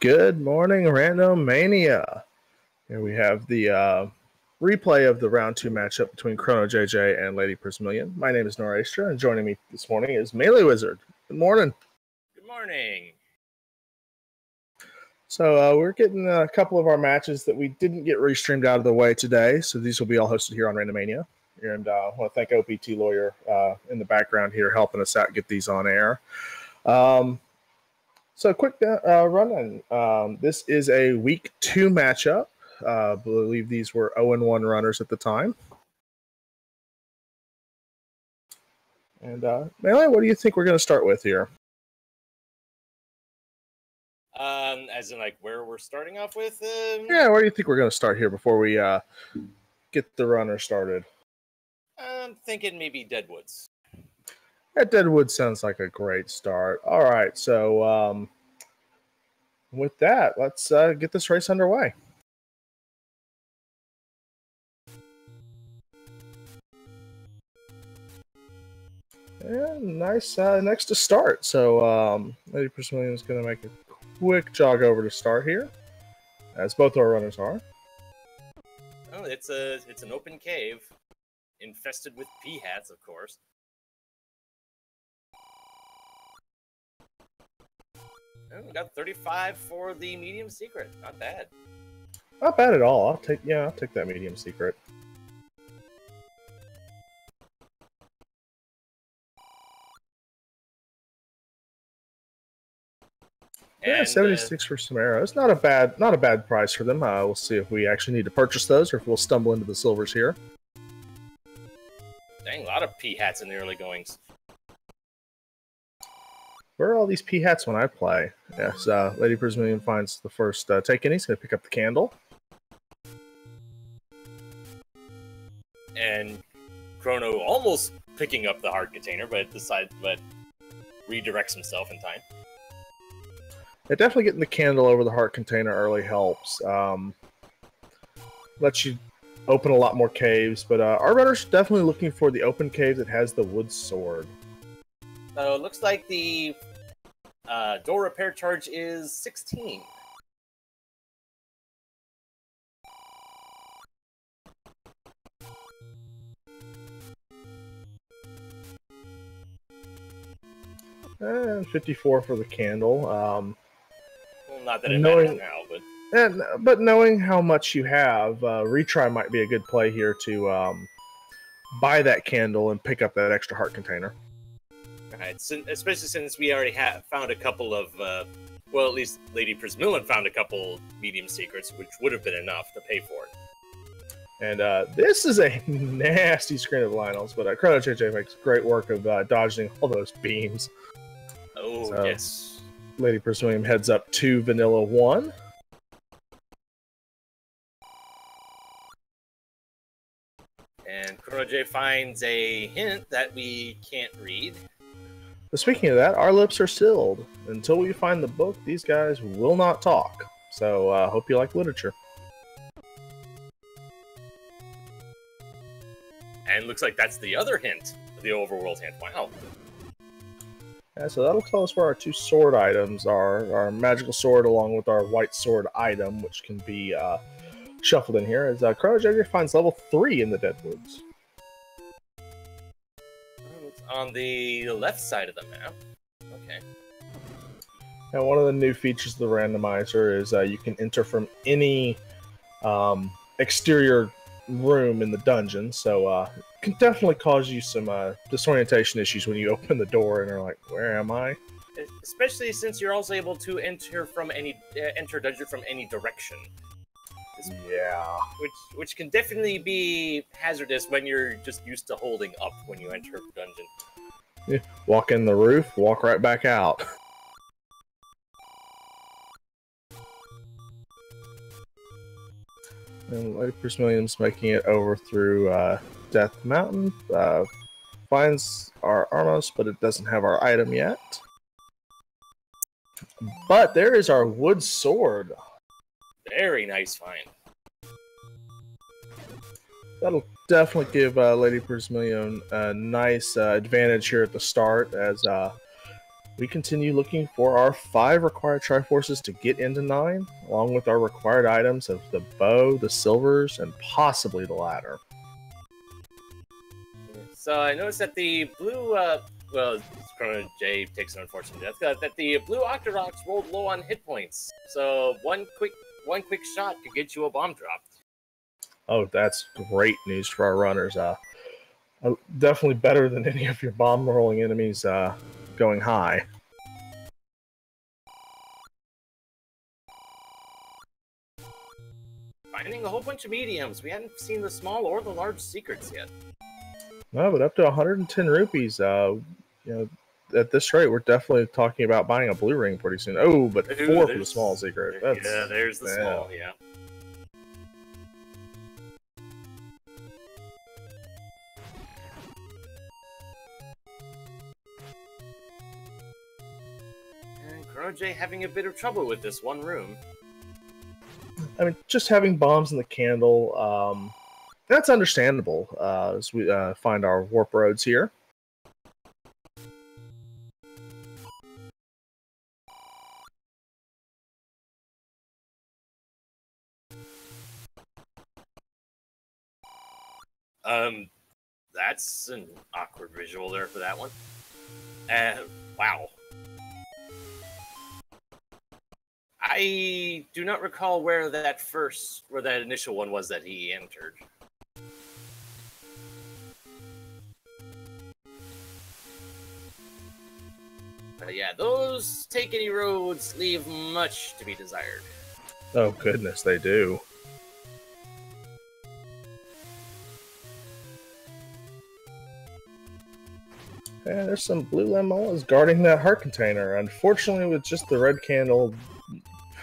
Good morning, Random Mania. Here we have the replay of the round 2 matchup between ChronoJJ and LadyPrismillon. My name is Norastra, and joining me this morning is Melee Wizard. Good morning. Good morning. So we're getting a couple of our matches that we didn't get restreamed out of the way today, so these will be all hosted here on Random Mania. And I want to thank OPT Lawyer in the background here helping us out get these on air. So quick run-in. This is a week 2 matchup. I believe these were 0-1 runners at the time. And Melee, what do you think we're going to start with here? As in, like, where we're starting off with? Yeah, where do you think we're going to start here before we get the runner started? I'm thinking maybe Deadwoods. That Deadwood sounds like a great start. All right, so with that, let's get this race underway. And nice next to start. So LadyPrismillon is going to make a quick jog over to start here, as both our runners are. Oh, it's an open cave, infested with P-hats, of course. Oh, we got 35 for the medium secret. Not bad. Not bad at all. I'll take that medium secret. Yeah, 76 for some arrows. Not a bad price for them. We'll see if we actually need to purchase those or if we'll stumble into the silvers here. Dang, a lot of P-hats in the early goings. Where are all these P-hats when I play? Yes, LadyPrismillon finds the first take-in. He's going to pick up the candle. And Chrono almost picking up the heart container, but redirects himself in time. Yeah, definitely getting the candle over the heart container early helps. Lets you open a lot more caves, but our runner's definitely looking for the open cave that has the wood sword. So it looks like the door repair charge is 16. And 54 for the candle. Well, not that it matters now, but knowing how much you have, retry might be a good play here to buy that candle and pick up that extra heart container. Right, especially since we already found a couple of, well, at least LadyPrismillon found a couple medium secrets, which would have been enough to pay for it. And this is a nasty screen of Lionel's, but ChronoJJ makes great work of dodging all those beams. Oh, so, yes. LadyPrismillon heads up to Vanilla 1. And ChronoJJ finds a hint that we can't read. But speaking of that, our lips are sealed. Until we find the book, these guys will not talk. So hope you like literature. And looks like that's the other hint, the overworld hint. Wow. Yeah, so that'll tell us where our 2 sword items are. Our magical sword along with our white sword item, which can be shuffled in here, as ChronoJJ finds level 3 in the Deadwoods. It's on the left side of the map. Okay. And one of the new features of the randomizer is you can enter from any exterior room in the dungeon, so it can definitely cause you some disorientation issues when you open the door and are like, where am I? Especially since you're also able to enter dungeon from any direction. Yeah. Which can definitely be hazardous when you're just used to holding up when you enter a dungeon. Yeah. Walk in the roof, walk right back out. And LadyPrismillon's making it over through Death Mountain. Finds our Armos, but it doesn't have our item yet. But there is our wood sword. Very nice find. That'll definitely give LadyPrismillon a nice advantage here at the start, as we continue looking for our 5 required Triforces to get into 9, along with our required items of the bow, the silvers, and possibly the ladder. So I noticed that the blue, well, ChronoJJ takes an unfortunate death, that the blue Octoroks rolled low on hit points. So one quick shot could get you a bomb drop. Oh, that's great news for our runners. Definitely better than any of your bomb rolling enemies going high. Finding a whole bunch of mediums. We hadn't seen the small or the large secrets yet. No, but up to 110 rupees. You know, at this rate, we're definitely talking about buying a blue ring pretty soon. Oh, but 4 for the small secret. Yeah, there's the small, yeah. And ChronoJJ having a bit of trouble with this one room. I mean, just having bombs in the candle, that's understandable as we find our warp roads here. That's an awkward visual there for that one. Wow. I do not recall where that initial one was that he entered. But yeah, those take any roads leave much to be desired. Oh goodness, they do. And there's some blue lemons guarding that heart container. Unfortunately, with just the red candle,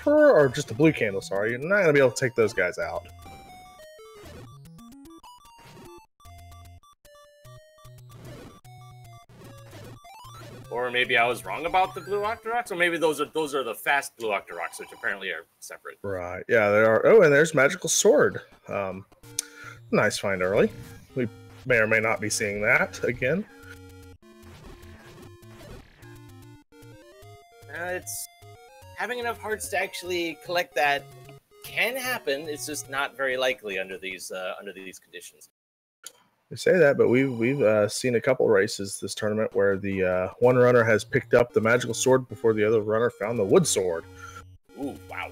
or just the blue candle, sorry, you're not going to be able to take those guys out. Or maybe I was wrong about the blue Octoroks, or maybe those are the fast blue Octoroks, which apparently are separate. Right, yeah, they are. Oh, and there's Magical Sword. Nice find early. We may or may not be seeing that again. It's having enough hearts to actually collect that can happen. It's just not very likely under these conditions. They say that, but we've seen a couple races this tournament where the one runner has picked up the magical sword before the other runner found the wood sword. Ooh, wow.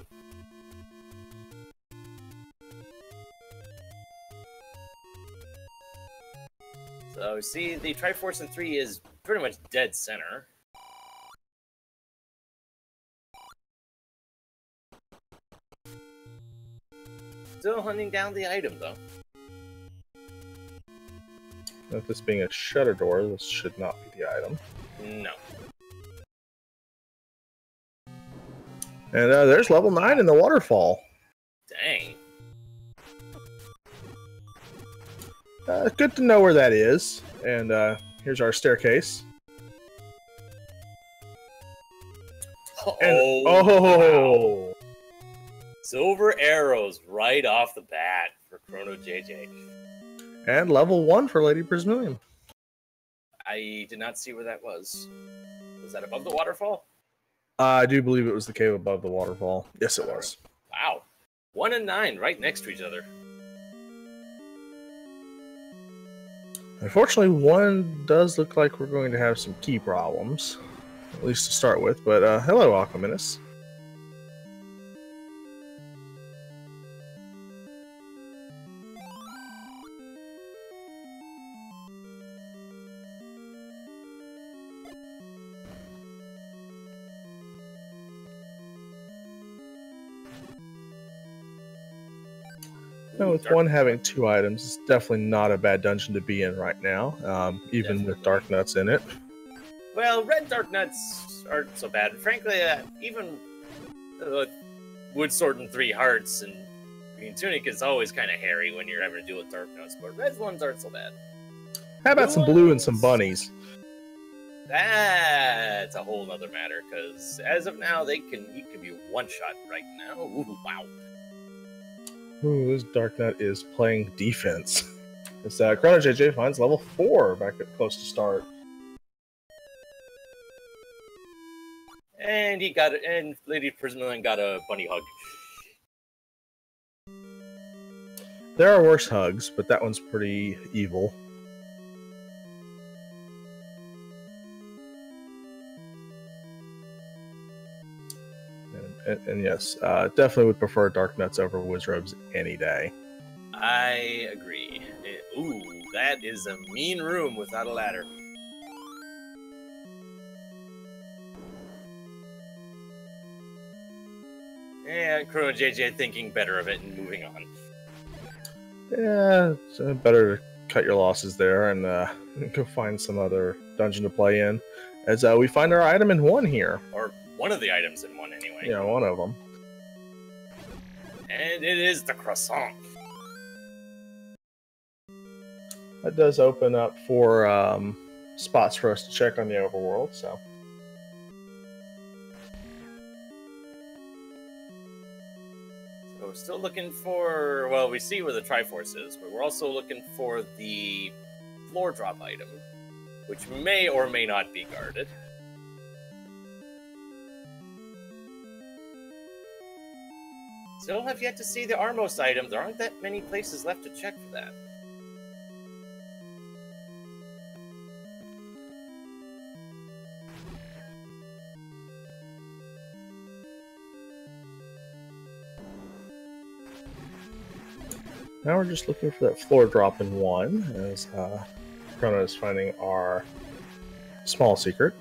So see, the Triforce in 3 is pretty much dead center. Still hunting down the item, though. With this being a shutter door, this should not be the item. No. And there's level 9 in the waterfall. Dang. Good to know where that is. And here's our staircase. Oh! Wow. Silver arrows right off the bat for ChronoJJ. And level 1 for LadyPrismillon. I did not see where that was. Was that above the waterfall? I do believe it was the cave above the waterfall. Yes, it was. Wow. 1 and 9 right next to each other. Unfortunately, 1 does look like we're going to have some key problems. At least to start with. But hello, Aquaminus. With 1 having 2 items, it's definitely not a bad dungeon to be in right now, even definitely. With dark nuts in it. Well, red dark nuts aren't so bad. Frankly, even wood sword and 3 hearts and green tunic is always kind of hairy when you're having to deal with dark nuts, but red ones aren't so bad. How about some blue and some bunnies? That's a whole other matter, because as of now, you can be one shot right now. Ooh, wow. Ooh, this Dark Knight is playing defense. It's ChronoJJ finds level 4 back at close to start. And LadyPrismillon got a bunny hug. There are worse hugs, but that one's pretty evil. And yes, definitely would prefer Dark Nuts over Wizrobes any day. I agree. Ooh, that is a mean room without a ladder. And ChronoJJ thinking better of it and moving on. Yeah, it's better to cut your losses there and go find some other dungeon to play in. As we find our item in one here. Or one of the items in one, anyway. Yeah, one of them. And it is the croissant. That does open up for spots for us to check on the overworld, so. So we're still looking for, well, we see where the Triforce is, but we're also looking for the floor drop item, which may or may not be guarded. Still have yet to see the Armos item. There aren't that many places left to check for that. Now we're just looking for that floor drop in one, as Chrono is finding our small secret.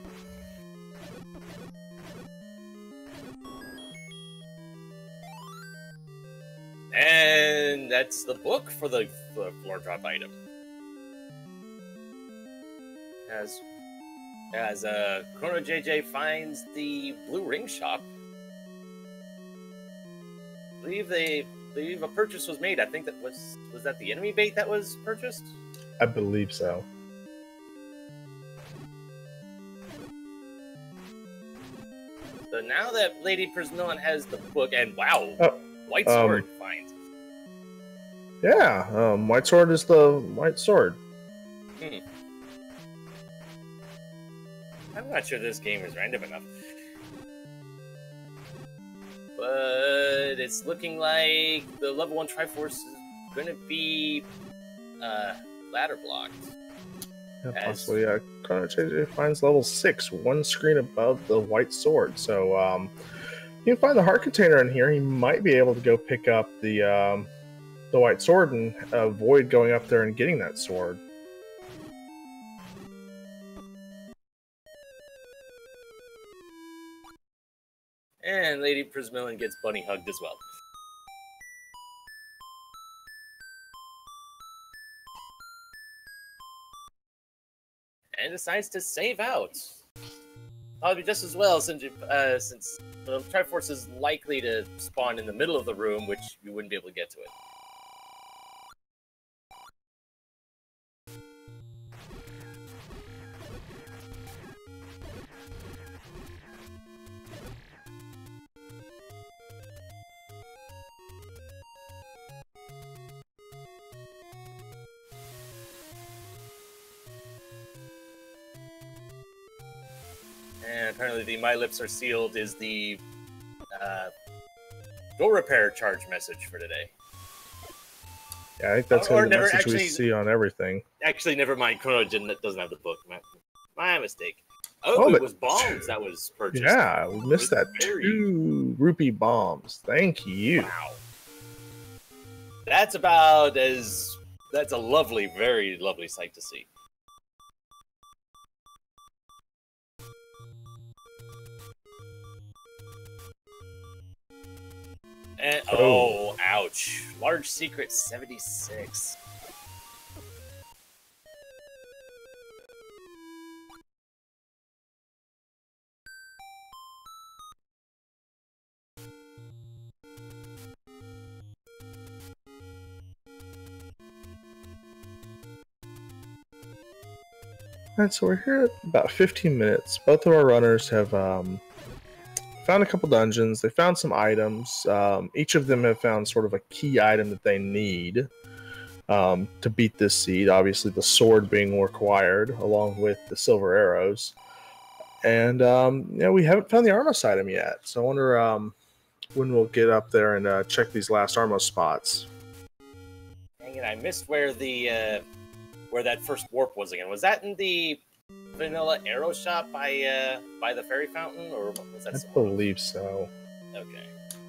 And that's the book for the floor drop item. As ChronoJJ finds the blue ring shop, I believe a purchase was made. I think that was that the enemy bait that was purchased? I believe so. So now that LadyPrismillon has the book, and wow, White Sword finds. Yeah, White Sword is the White Sword. I'm not sure this game is random enough. But it's looking like the level 1 Triforce is going to be ladder blocked. Yeah, possibly. ChronoJJ finds level 6, one screen above the White Sword. So you can find the heart container in here. He might be able to go pick up the White Sword and avoid going up there and getting that sword. And LadyPrismillon gets bunny hugged as well. And decides to save out. Probably just as well, since the Triforce is likely to spawn in the middle of the room, which you wouldn't be able to get to it. And apparently the My Lips Are Sealed is the door repair charge message for today. Yeah, I think that's the message we see on everything. Actually, never mind. ChronoJJ doesn't have the book. My mistake. Oh, it was bombs that was purchased. Yeah, we missed that. 2 rupee bombs. Thank you. Wow. That's about as... That's a lovely, very lovely sight to see. And, oh, ouch. Large secret 76. Alright, so we're here at about 15 minutes. Both of our runners have found a couple dungeons. They found some items. Each of them have found sort of a key item that they need to beat this seed. Obviously, the sword being required, along with the silver arrows. And yeah, we haven't found the Armos item yet, so I wonder when we'll get up there and check these last Armos spots. Dang it, I missed where the where that first warp was again. Was that in the vanilla arrow shop by the fairy fountain, or was that? I believe so. Okay.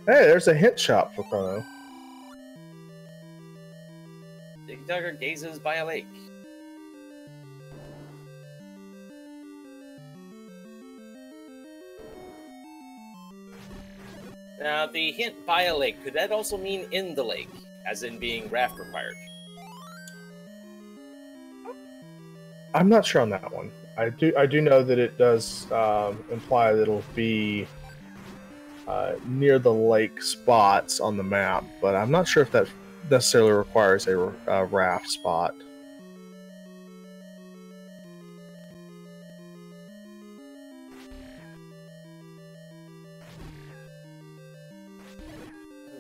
Hey, there's a hint shop for Chrono. Dig Dugger gazes by a lake. Now, the hint by a lake, could that also mean in the lake, as in being raft required? I'm not sure on that one. I do know that it does imply that it'll be near the lake spots on the map, but I'm not sure if that necessarily requires a raft spot.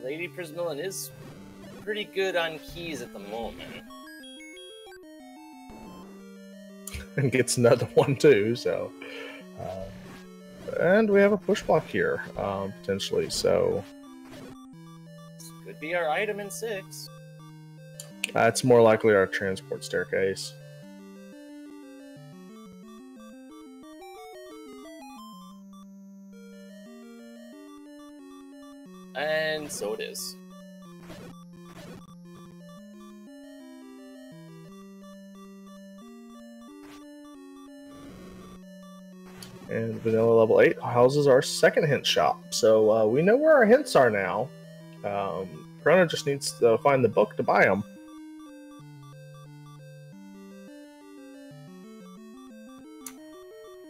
LadyPrismillon is pretty good on keys at the moment. And gets another one too, so. And we have a push block here, potentially, so. This could be our item in 6. It's more likely our transport staircase. And so it is. And vanilla level 8 houses our second hint shop. So we know where our hints are now. Chrono just needs to find the book to buy them.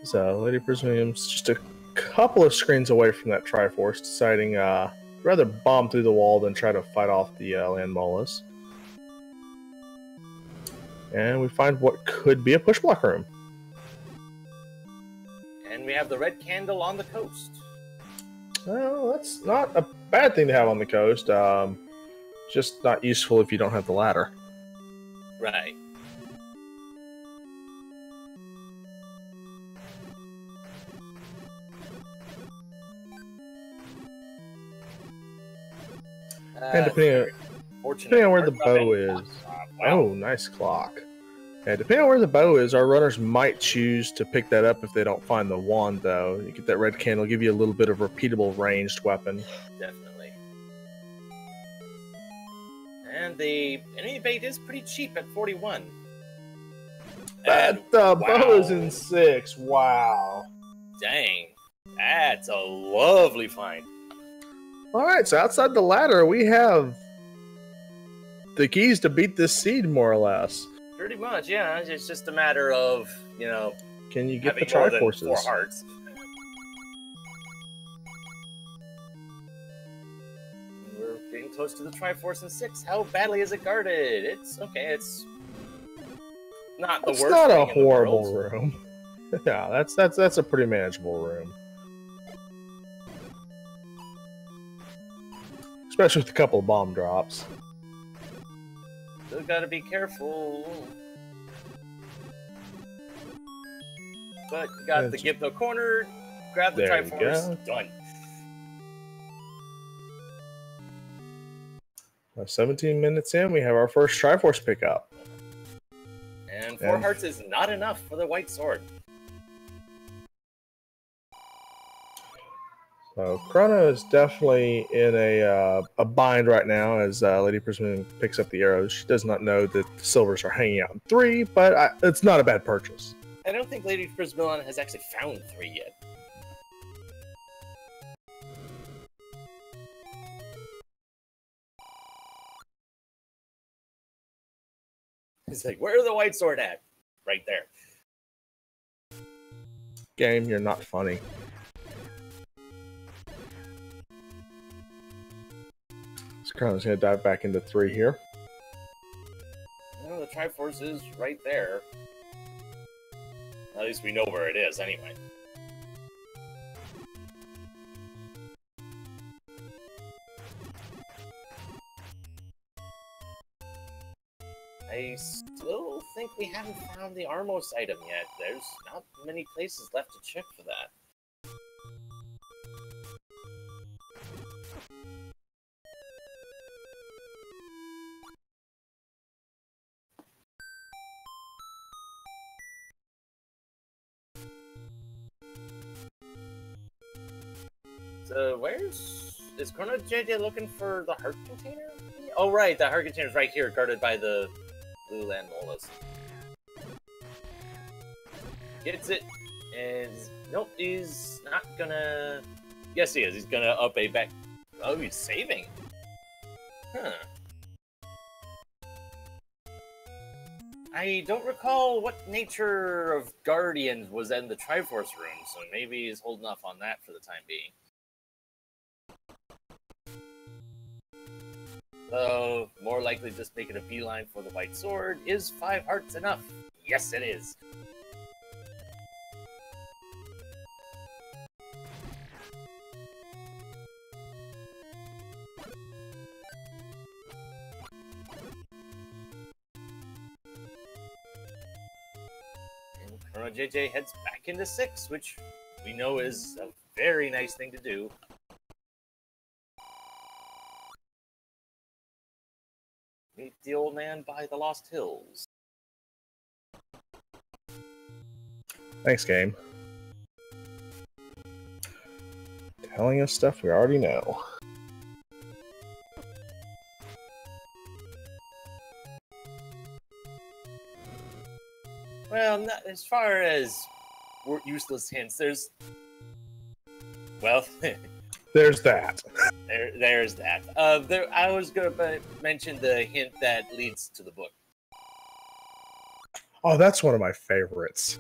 So LadyPrismillon's just a couple of screens away from that Triforce, deciding rather bomb through the wall than try to fight off the land molas. And we find what could be a push block room. And we have the red candle on the coast. Well, that's not a bad thing to have on the coast. Just not useful if you don't have the ladder. Right. And depending on where the bow is. Wow. Oh, nice clock. Yeah, depending on where the bow is, our runners might choose to pick that up if they don't find the wand, though. You get that red candle, give you a little bit of repeatable ranged weapon. Definitely. And the enemy bait is pretty cheap at 41. That bow is in 6. Wow. Dang. That's a lovely find. Alright, so outside the ladder, we have the keys to beat this seed, more or less. Pretty much, yeah. It's just a matter of, you know, can you get the having more than Triforces? 4 hearts. We're getting close to the Triforce in 6. How badly is it guarded? It's okay. It's not the worst. It's not a thing in the horrible world. room. Yeah, that's a pretty manageable room. Especially with a couple of bomb drops. Still gotta be careful. But you got the give the corner, grab the There you Triforce, done. 17 minutes in, we have our first Triforce pickup. And 4 hearts is not enough for the white sword. So Chrono is definitely in a bind right now as LadyPrismillon picks up the arrows. She does not know that the silvers are hanging out in 3, but it's not a bad purchase. I don't think LadyPrismillon has actually found 3 yet. It's like, where's the white sword at? Right there. Game, you're not funny. So Chrono's going to dive back into 3 here. Well, the Triforce is right there. At least we know where it is, anyway. I still think we haven't found the Armos item yet. There's not many places left to check for that. So is ChronoJJ looking for the heart container? Oh right, the heart container's right here, guarded by the blue land molas. Gets it, and nope, he's not gonna. Yes, he is. He's gonna up a back. Oh, he's saving. Huh. I don't recall what nature of Guardian was in the Triforce room, so maybe he's holding off on that for the time being. Though, more likely just making a beeline for the white sword. Is 5 hearts enough? Yes, it is. And ChronoJJ heads back into 6, which we know is a very nice thing to do. Meet the old man by the Lost Hills. Thanks, game. Telling us stuff we already know. Well, not as far as useless hints, there's... Well... There's that. There's that. I was going to mention the hint that leads to the book. Oh, that's one of my favorites.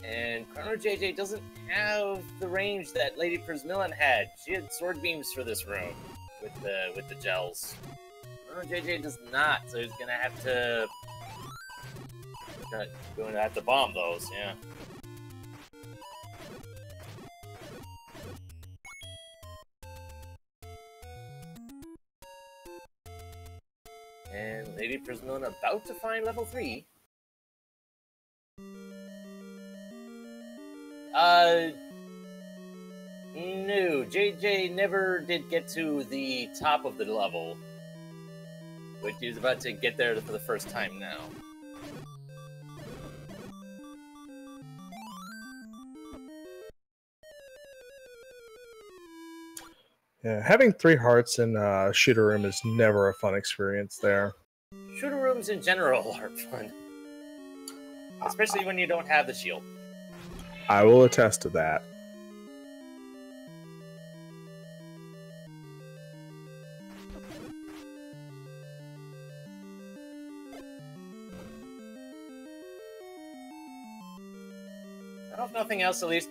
And ChronoJJ doesn't have the range that LadyPrismillon had. She had sword beams for this room with the gels. ChronoJJ does not, so he's gonna have to bomb those. Yeah. And LadyPrismillon about to find level 3. No, JJ never did get to the top of the level, which he's about to get there for the first time now. Yeah, having 3 hearts in shooter room is never a fun experience there. Shooter rooms in general are fun, especially when you don't have the shield. I will attest to that. Well, if nothing else, at least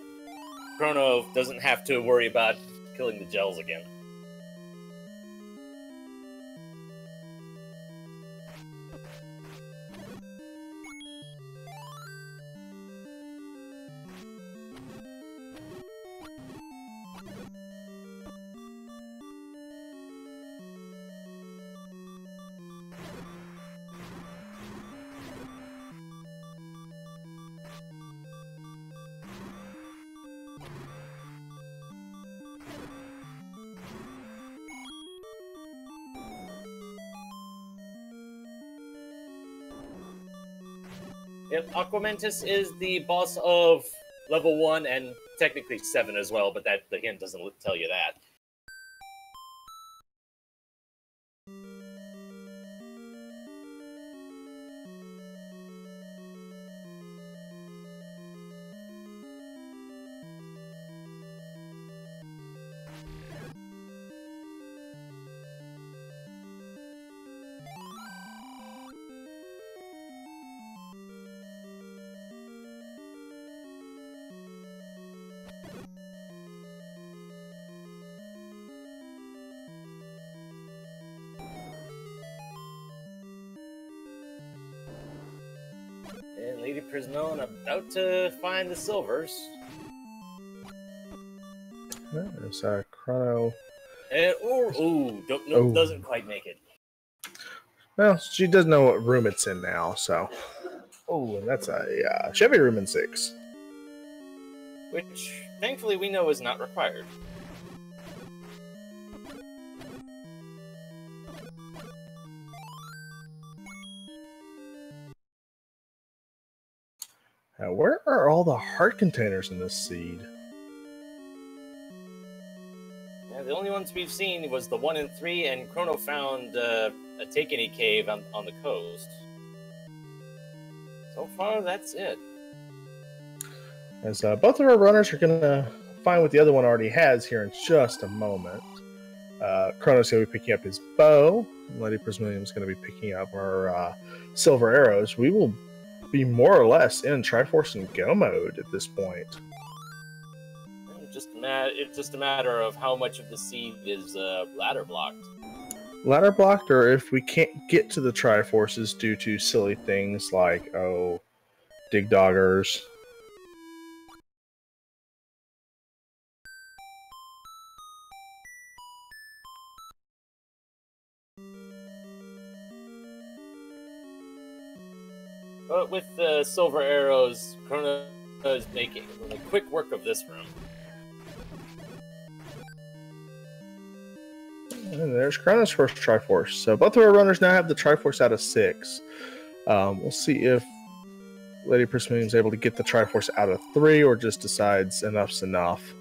Chrono doesn't have to worry about killing the gels again. Yep, Aquamentus is the boss of level 1 and technically 7 as well, but that the hint doesn't tell you that. And LadyPrismillon about to find the silvers. There's Chrono. Doesn't quite make it. Well, she does know what room it's in now, so. Oh, and that's a Chevy room in 6. Which, thankfully, we know is not required. Now, where are all the heart containers in this seed? Yeah, the only ones we've seen was the 1 and 3, and Chrono found a Takeney cave on the coast. So far, that's it. As both of our runners are going to find what the other one already has here in just a moment. Chrono's going to be picking up his bow. LadyPrismillon is going to be picking up our silver arrows. We will be more or less in Triforce and Go mode at this point. It's just a matter of how much of the seed is ladder blocked. Ladder blocked, or if we can't get to the Triforces due to silly things like, dig doggers. But with the silver arrows, Chrono is making quick work of this room. And there's Chrono's first Triforce. So both of our runners now have the Triforce out of 6. We'll see if LadyPrismillon is able to get the Triforce out of 3 or just decides enough's enough.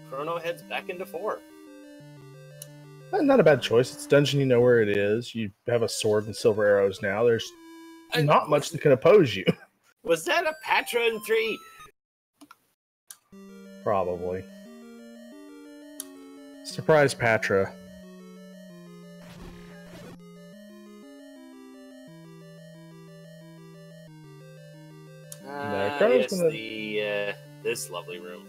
Chrono heads back into 4. Not a bad choice. It's a dungeon, you know where it is. You have a sword and silver arrows now. There's not much that can oppose you. Was that a Patra in 3? Probably. Surprise Patra. Yes, this lovely room.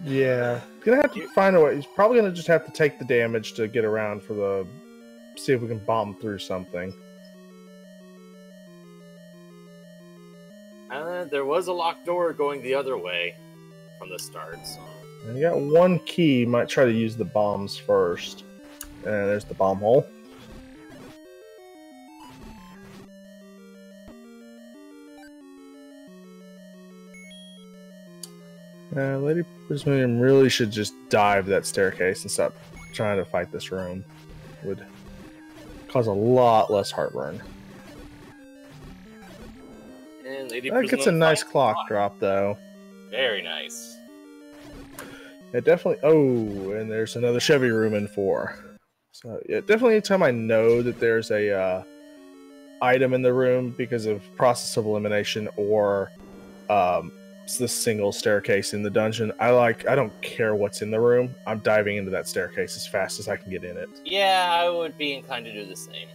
Yeah, gonna have to find a way. He's probably gonna just have to take the damage to get around for the. See if we can bomb through something. There was a locked door going the other way from the start. So. And you got one key. Might try to use the bombs first. And there's the bomb hole. LadyPrismillon really should just dive that staircase and stop trying to fight this room. It would cause a lot less heartburn. And that gets a nice clock drop, though. Very nice. It definitely... Oh, and there's another Chevy room in 4. So, yeah, definitely anytime I know that there's a item in the room because of process of elimination or... it's the single staircase in the dungeon. I don't care what's in the room. I'm diving into that staircase as fast as I can get in it. Yeah, I would be inclined to do the same.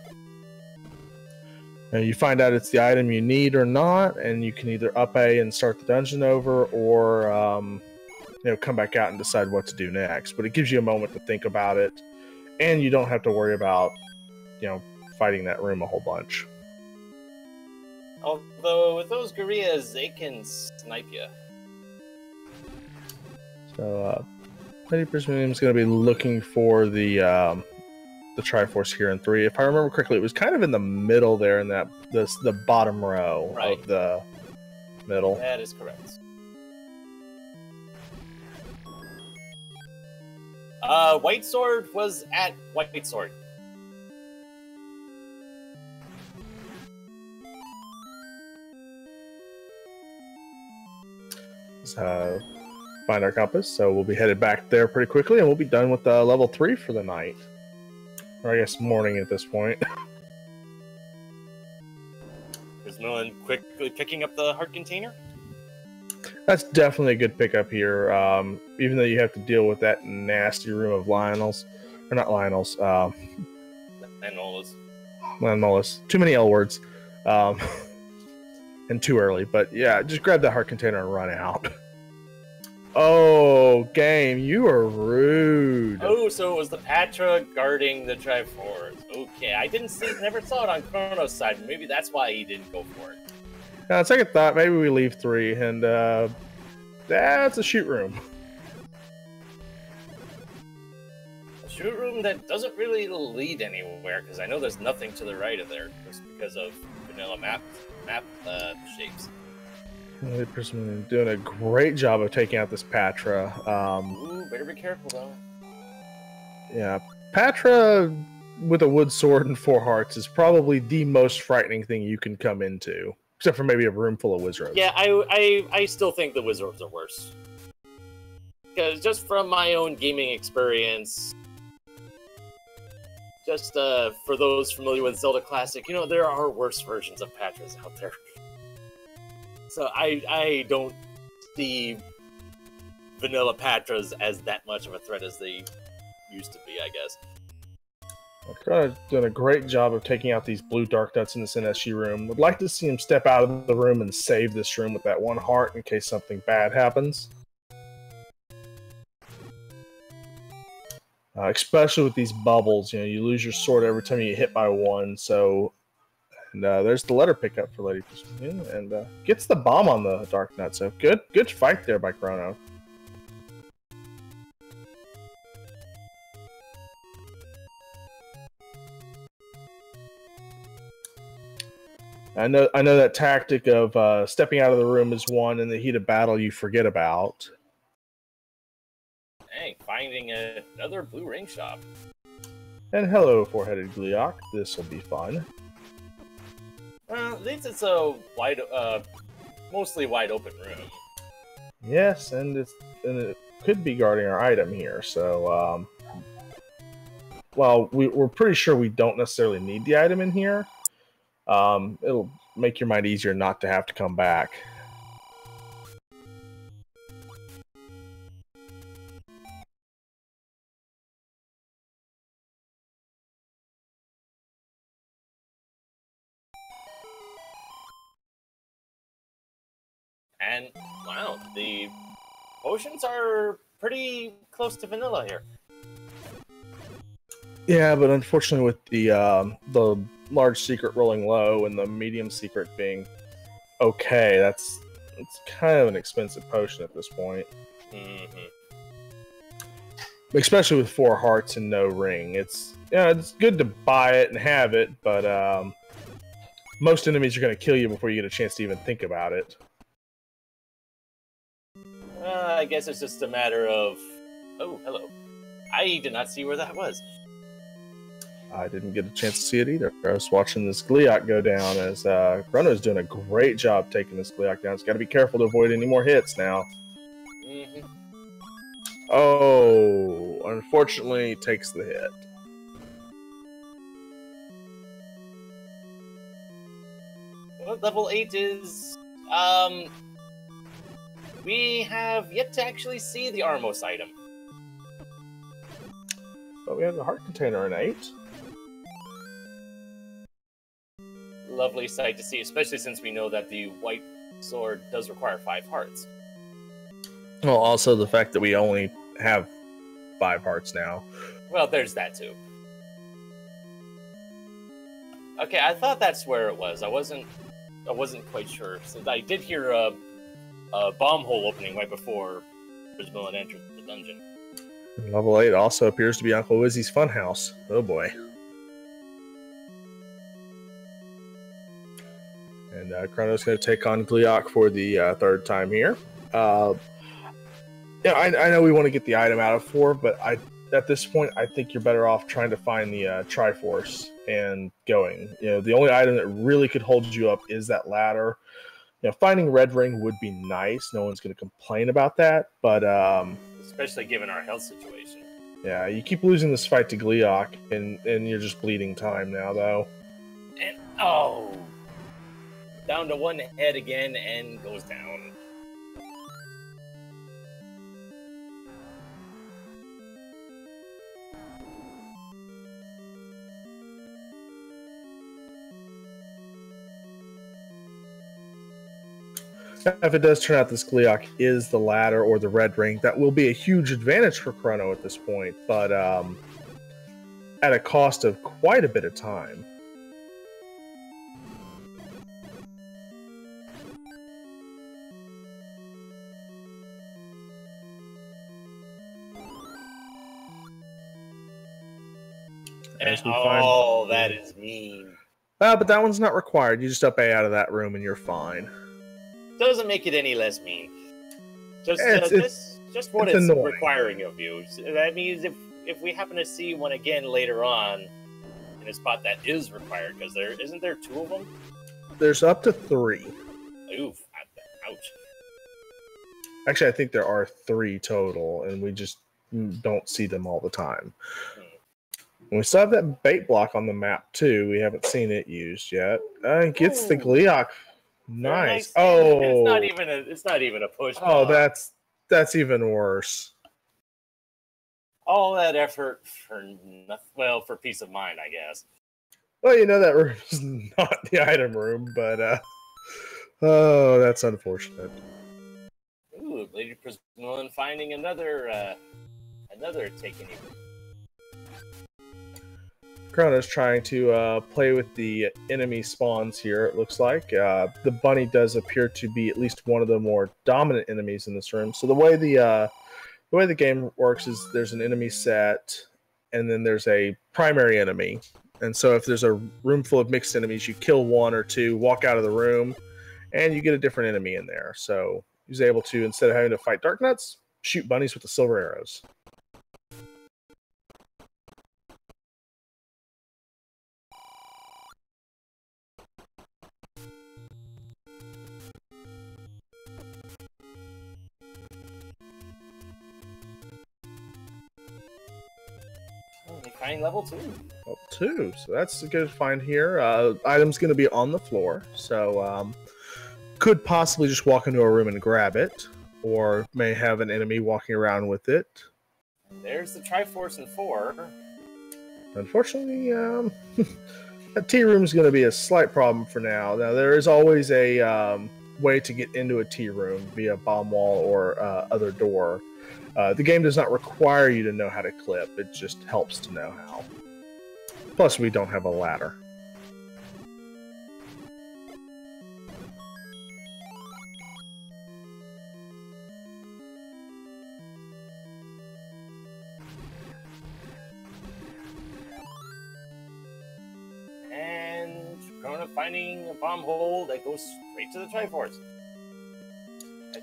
And you find out it's the item you need or not, and you can either up A and start the dungeon over, or come back out and decide what to do next. But it gives you a moment to think about it, and you don't have to worry about fighting that room a whole bunch. Although, with those gorillas, they can snipe you. So, LadyPrismillon is going to be looking for the Triforce here in 3. If I remember correctly, it was kind of in the middle there in the bottom row of the middle. That is correct. White Sword was at White Sword. Find our compass, so we'll be headed back there pretty quickly, and we'll be done with level 3 for the night. Or I guess morning at this point. Is Millen quickly picking up the heart container? That's definitely a good pickup here, even though you have to deal with that nasty room of Lionel's. Or not Lionel's. Lionel's. Mollis. Too many L words. And too early. But yeah, just grab that heart container and run out. Oh, game, you are rude. Oh, so it was the Patra guarding the Triforce. Okay, I never saw it on Chrono's side. Maybe that's why he didn't go for it. Now, second thought, maybe we leave 3, and that's a shoot room. A shoot room that doesn't really lead anywhere, because I know there's nothing to the right of there, just because of vanilla map shapes. LadyPrismillon doing a great job of taking out this Patra. Ooh, better be careful though. Yeah, Patra with a wood sword and 4 hearts is probably the most frightening thing you can come into, except for maybe a room full of wizards. Yeah, I still think the wizards are worse. Because just from my own gaming experience, just for those familiar with Zelda Classic, you know, there are worse versions of Patras out there. So I don't see vanilla Patras as that much of a threat as they used to be, I guess. Chrono's doing a great job of taking out these blue dark nuts in this NSG room. Would like to see him step out of the room and save this room with that 1 heart in case something bad happens. Especially with these bubbles, you know, you lose your sword every time you get hit by 1, so... And there's the letter pickup for LadyPrismillon, and gets the bomb on the Dark Nut. So good fight there by Chrono. I know that tactic of stepping out of the room is one in the heat of battle you forget about. Hey, finding another blue ring shop. And hello, 4-headed Gliok. This will be fun. Well, at least it's a wide, mostly wide open room. Yes, and it could be guarding our item here. So, well, we're pretty sure we don't necessarily need the item in here. It'll make your mind easier not to have to come back. And, wow, the potions are pretty close to vanilla here. Yeah, but unfortunately with the large secret rolling low and the medium secret being okay, it's kind of an expensive potion at this point. Mm-hmm. Especially with 4 hearts and no ring. It's good to buy it and have it, but most enemies are going to kill you before you get a chance to even think about it. I guess it's just a matter of... Oh, hello. I did not see where that was. I didn't get a chance to see it either. I was watching this Gliok go down as Chrono's doing a great job taking this Gliok down. He's got to be careful to avoid any more hits now. Mm-hmm. Oh, unfortunately, takes the hit. Well, level 8 is... We have yet to actually see the Armos item. But we have the heart container in 8. Lovely sight to see, especially since we know that the white sword does require 5 hearts. Well, also the fact that we only have 5 hearts now. Well, there's that too. Okay, I thought that's where it was. I wasn't quite sure. Since I did hear a bomb hole opening right before Prismillon entered the dungeon. Level 8 also appears to be Uncle Wizzy's funhouse. Oh boy. And Chrono's going to take on Gliok for the 3rd time here. Yeah, I know we want to get the item out of 4, but at this point, I think you're better off trying to find the Triforce and going. You know, the only item that really could hold you up is that ladder. You know, finding Red Ring would be nice. No one's going to complain about that, but especially given our health situation. Yeah, you keep losing this fight to Gliok, and you're just bleeding time now, though. And oh, down to 1 head again and goes down. If it does turn out this Gleeok is the ladder or the red ring, that will be a huge advantage for Chrono at this point, but at a cost of quite a bit of time. And, oh, that is mean. But that one's not required. You just up A out of that room and you're fine. Doesn't make it any less mean. Just what it's requiring of you. That means if we happen to see one again later on in a spot that is required, because isn't there 2 of them? There's up to 3. Oof! Ouch. Actually, I think there are 3 total, and we just don't see them all the time. And we still have that bait block on the map too. We haven't seen it used yet. It gets the Gleeok. Nice. Oh, it's not even a push. Oh, that's even worse. All that effort for nothing. Well, for peace of mind, I guess. Well, you know that room is not the item room, but oh, that's unfortunate. Ooh, LadyPrismillon finding another taken. Chrono's trying to play with the enemy spawns here, it looks like. The bunny does appear to be at least one of the more dominant enemies in this room. So the way the game works is there's an enemy set, and then there's a primary enemy. And so if there's a room full of mixed enemies, you kill 1 or 2, walk out of the room, and you get a different enemy in there. So he's able to, instead of having to fight Dark Nuts, shoot bunnies with the silver arrows. Find level 2. Level 2, so that's a good find here. Item's going to be on the floor, so could possibly just walk into a room and grab it, or may have an enemy walking around with it. There's the Triforce in 4. Unfortunately, that T room is going to be a slight problem for now. Now, there is always a way to get into a T room via bomb wall or other door. The game does not require you to know how to clip, it just helps to know how. Plus, we don't have a ladder. And Chrono finding a bomb hole that goes straight to the Triforce.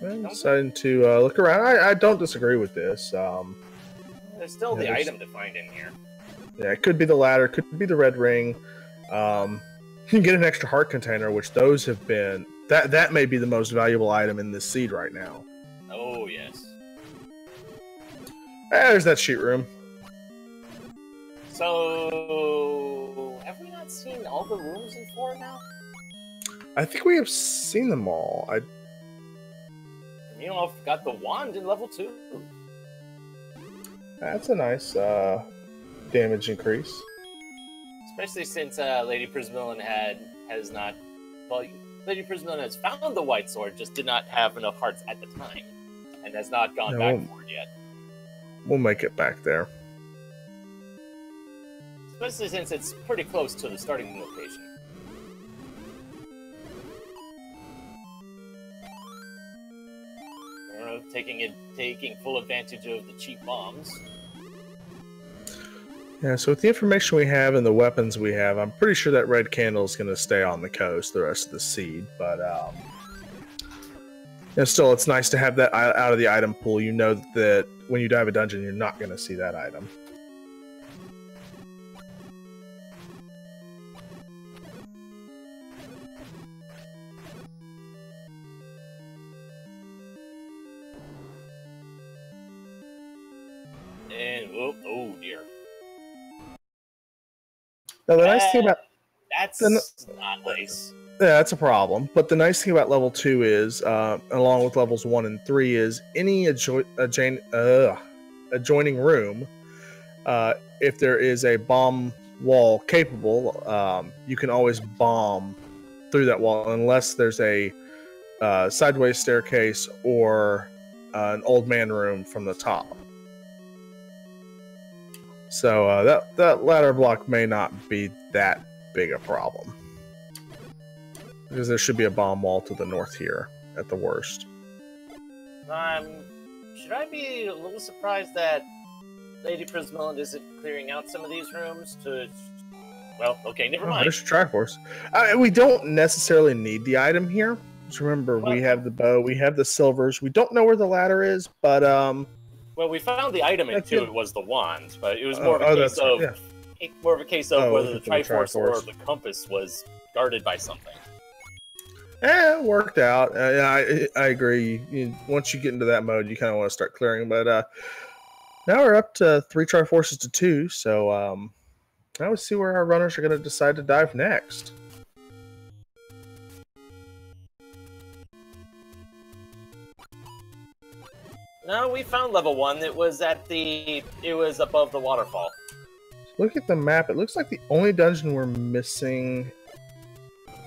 I'm deciding to look around. I don't disagree with this. There's still the item to find in here. Yeah, it could be the ladder, could be the red ring. You can get an extra heart container, which those have been... That may be the most valuable item in this seed right now. Oh, yes. There's that sheet room. So... have we not seen all the rooms in 4 now? I think we have seen them all. You know, I've got the wand in level 2. That's a nice damage increase. Especially since LadyPrismillon has not... Well, LadyPrismillon has found the white sword, just did not have enough hearts at the time. And has not gone back for it yet. We'll make it back there. Especially since it's pretty close to the starting location. Taking full advantage of the cheap bombs. Yeah, so with the information we have and the weapons we have, I'm pretty sure that red candle is going to stay on the coast the rest of the seed. But still, it's nice to have that out of the item pool. You know that when you dive a dungeon, you're not going to see that item. And oh dear. Now the nice thing about that's not nice. Yeah, that's a problem. But the nice thing about level 2 is, along with levels 1 and 3, is any adjoining room, if there is a bomb wall capable, you can always bomb through that wall, unless there's a sideways staircase or an old man room from the top. So that ladder block may not be that big a problem. Because there should be a bomb wall to the north here, at the worst. Should I be a little surprised that LadyPrismillon isn't clearing out some of these rooms to... Well, okay, never mind. There's Triforce. We don't necessarily need the item here. Just remember, we have the bow, we have the silvers. We don't know where the ladder is, but... Well, we found the item in 2, it was the wand, but it was more of a case of... Yeah. More of a case of whether the Triforce or the compass was guarded by something. It worked out. I agree. Once you get into that mode, you kind of want to start clearing. But now we're up to 3 Triforces to 2, so now we see where our runners are going to decide to dive next. No, we found level 1. It was above the waterfall. Look at the map. It looks like the only dungeon we're missing...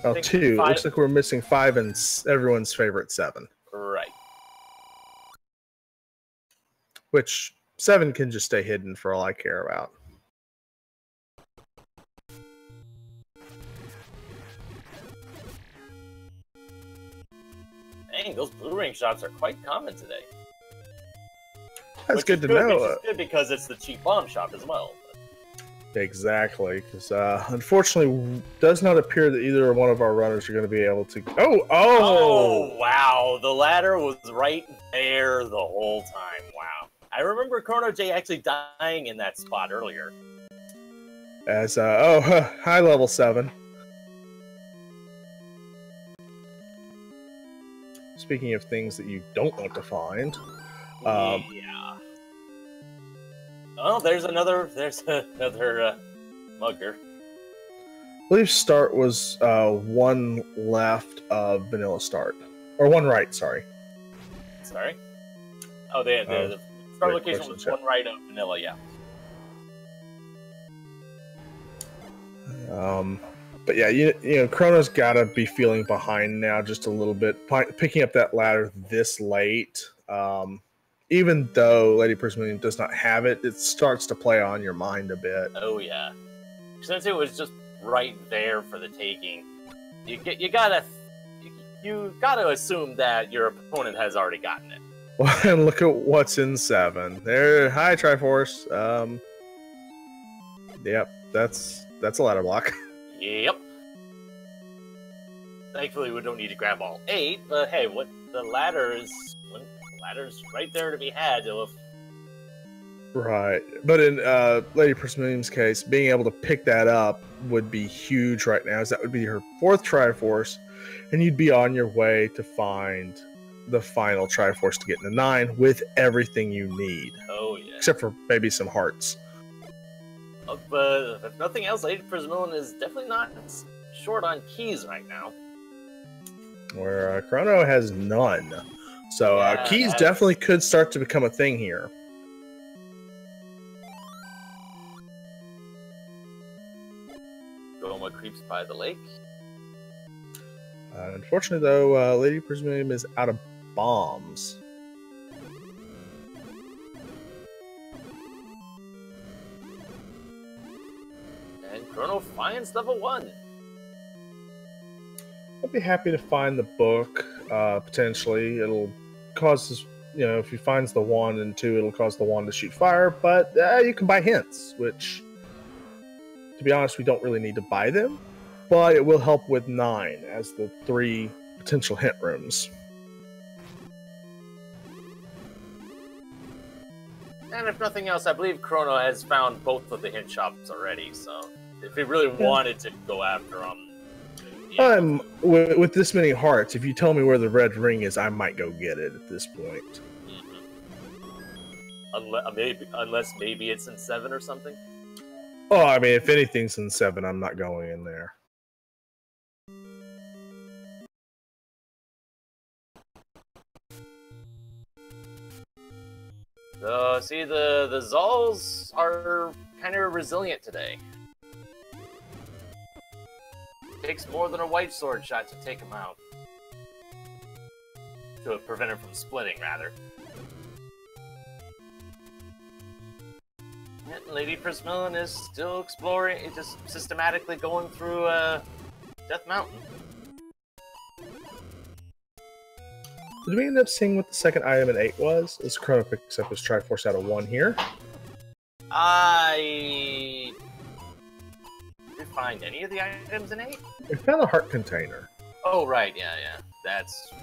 Oh, 2. It looks like we're missing 5 and everyone's favorite 7. Right. Which 7 can just stay hidden for all I care about. Dang, those blue ring shots are quite common today. That's good to know. Which is good because it's the cheap bomb shop as well. Exactly, because unfortunately, does not appear that either one of our runners are going to be able to. Oh! Wow! The ladder was right there the whole time. Wow! I remember ChronoJJ actually dying in that spot earlier. As high level 7. Speaking of things that you don't want to find, yeah. Oh, there's another mugger. I believe start was 1 left of vanilla start. Or 1 right, sorry. Sorry? Oh, the start location was 1 right of vanilla, yeah. But yeah, you know, Chrono's got to be feeling behind now just a little bit. Picking up that ladder this late, even though LadyPrismillon does not have it, it starts to play on your mind a bit. Oh yeah, since it was just right there for the taking, you gotta assume that your opponent has already gotten it. Well, and look at what's in 7. There, hi Triforce. Yep, that's a ladder block. Yep. Thankfully, we don't need to grab all 8, but hey, what the ladder's right there to be had. Right, but in LadyPrismillion's case, being able to pick that up would be huge right now, as that would be her 4th Triforce, and you'd be on your way to find the final Triforce to get into 9 with everything you need. Oh yeah. Except for maybe some hearts. But if nothing else, LadyPrismillon is definitely not short on keys right now. Where Chrono has none. So keys definitely could start to become a thing here. Goma creeps by the lake. Unfortunately, though, LadyPrismillon is out of bombs. And Chrono finds level 1. I'd be happy to find the book, potentially. It'll cause this, you know, if he finds the wand in 2, it'll cause the wand to shoot fire, but you can buy hints, which, to be honest, we don't really need to buy them, but it will help with 9 as the 3 potential hint rooms. And if nothing else, I believe Chrono has found both of the hint shops already, so if he really wanted to go after them... Yeah. With this many hearts, if you tell me where the red ring is, I might go get it at this point. Mm-hmm. Unless maybe it's in 7 or something? Oh, I mean, if anything's in 7, I'm not going in there. See, the Zals are kind of resilient today. It takes more than a white sword shot to take them out. to prevent it from splitting, rather. And LadyPrismillon is still exploring, just systematically going through Death Mountain. Did we end up seeing what the second item in 8 was? As Chrono picks up his Triforce out of 1 here. I did find any of the items in 8? We found a heart container. Oh, right, yeah. That's...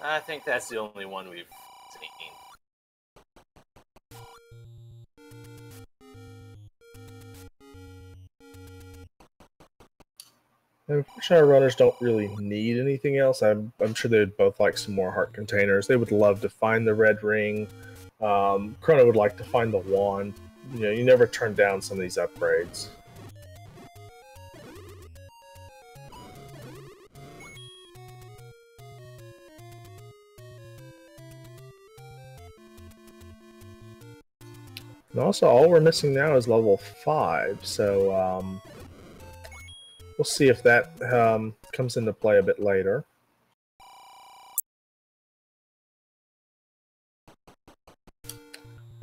I think that's the only one we've seen. Unfortunately, our runners don't really need anything else. I'm sure they'd both like some more heart containers. They would love to find the red ring. Chrono would like to find the wand. You know, you never turn down some of these upgrades. And also, all we're missing now is level 5, so we'll see if that comes into play a bit later.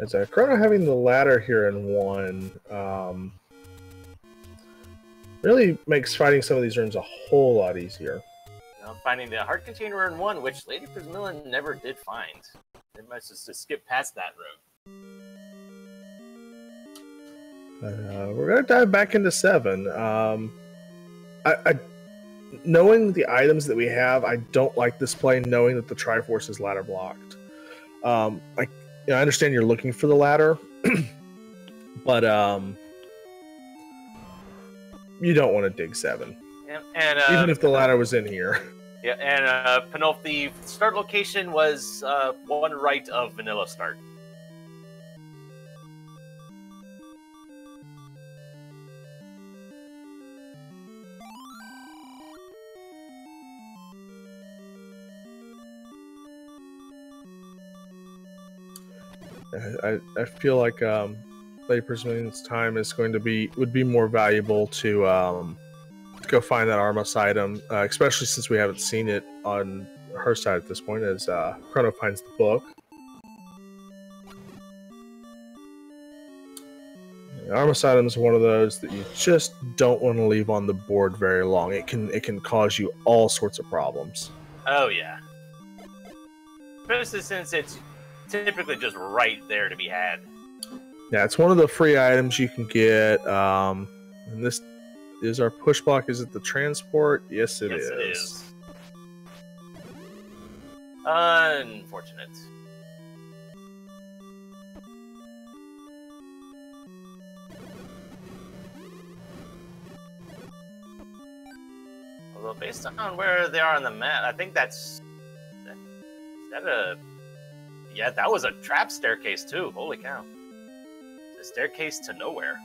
As Chrono having the ladder here in 1 really makes fighting some of these rooms a whole lot easier. Now, finding the heart container in 1, which LadyPrismillon never did find. They must just skip past that room. We're going to dive back into 7. Knowing the items that we have, I don't like this play knowing that the Triforce is ladder blocked. I understand you're looking for the ladder, but you don't want to dig 7. And even if the ladder was in here. Yeah, and Penultimate, the start location was 1 right of Vanilla Start. I feel like LadyPrismillion's time is going to would be more valuable to go find that Armos item, especially since we haven't seen it on her side at this point, as Chrono finds the book. The Armos item is one of those that you just don't want to leave on the board very long. It can cause you all sorts of problems. Oh yeah, especially since it's typically just right there to be had. Yeah, it's one of the free items you can get. And this is our push block. Is it the transport? Yes, it is. Yes, it is. Unfortunate. Although based on where they are on the map, I think is that a... Yeah, that was a trap staircase too. Holy cow. The staircase to nowhere.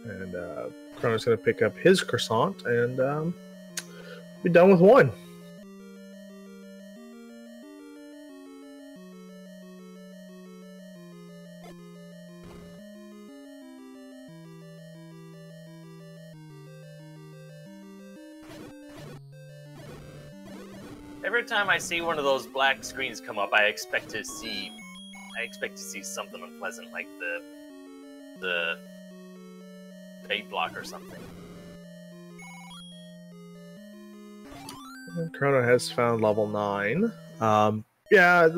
And Chrono's going to pick up his croissant and be done with 1. Every time I see one of those black screens come up, I expect to see something unpleasant, like the bait block or something. And Chrono has found level 9. Yeah.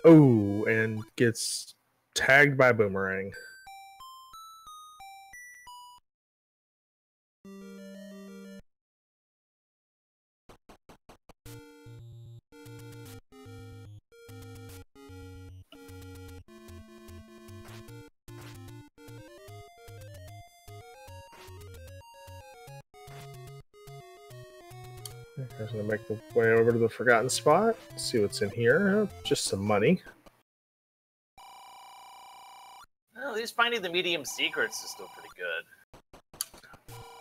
And gets tagged by Boomerang. I'm going to make the way over to the Forgotten Spot. See what's in here. Just some money. Well, at least finding the medium secrets is still pretty good.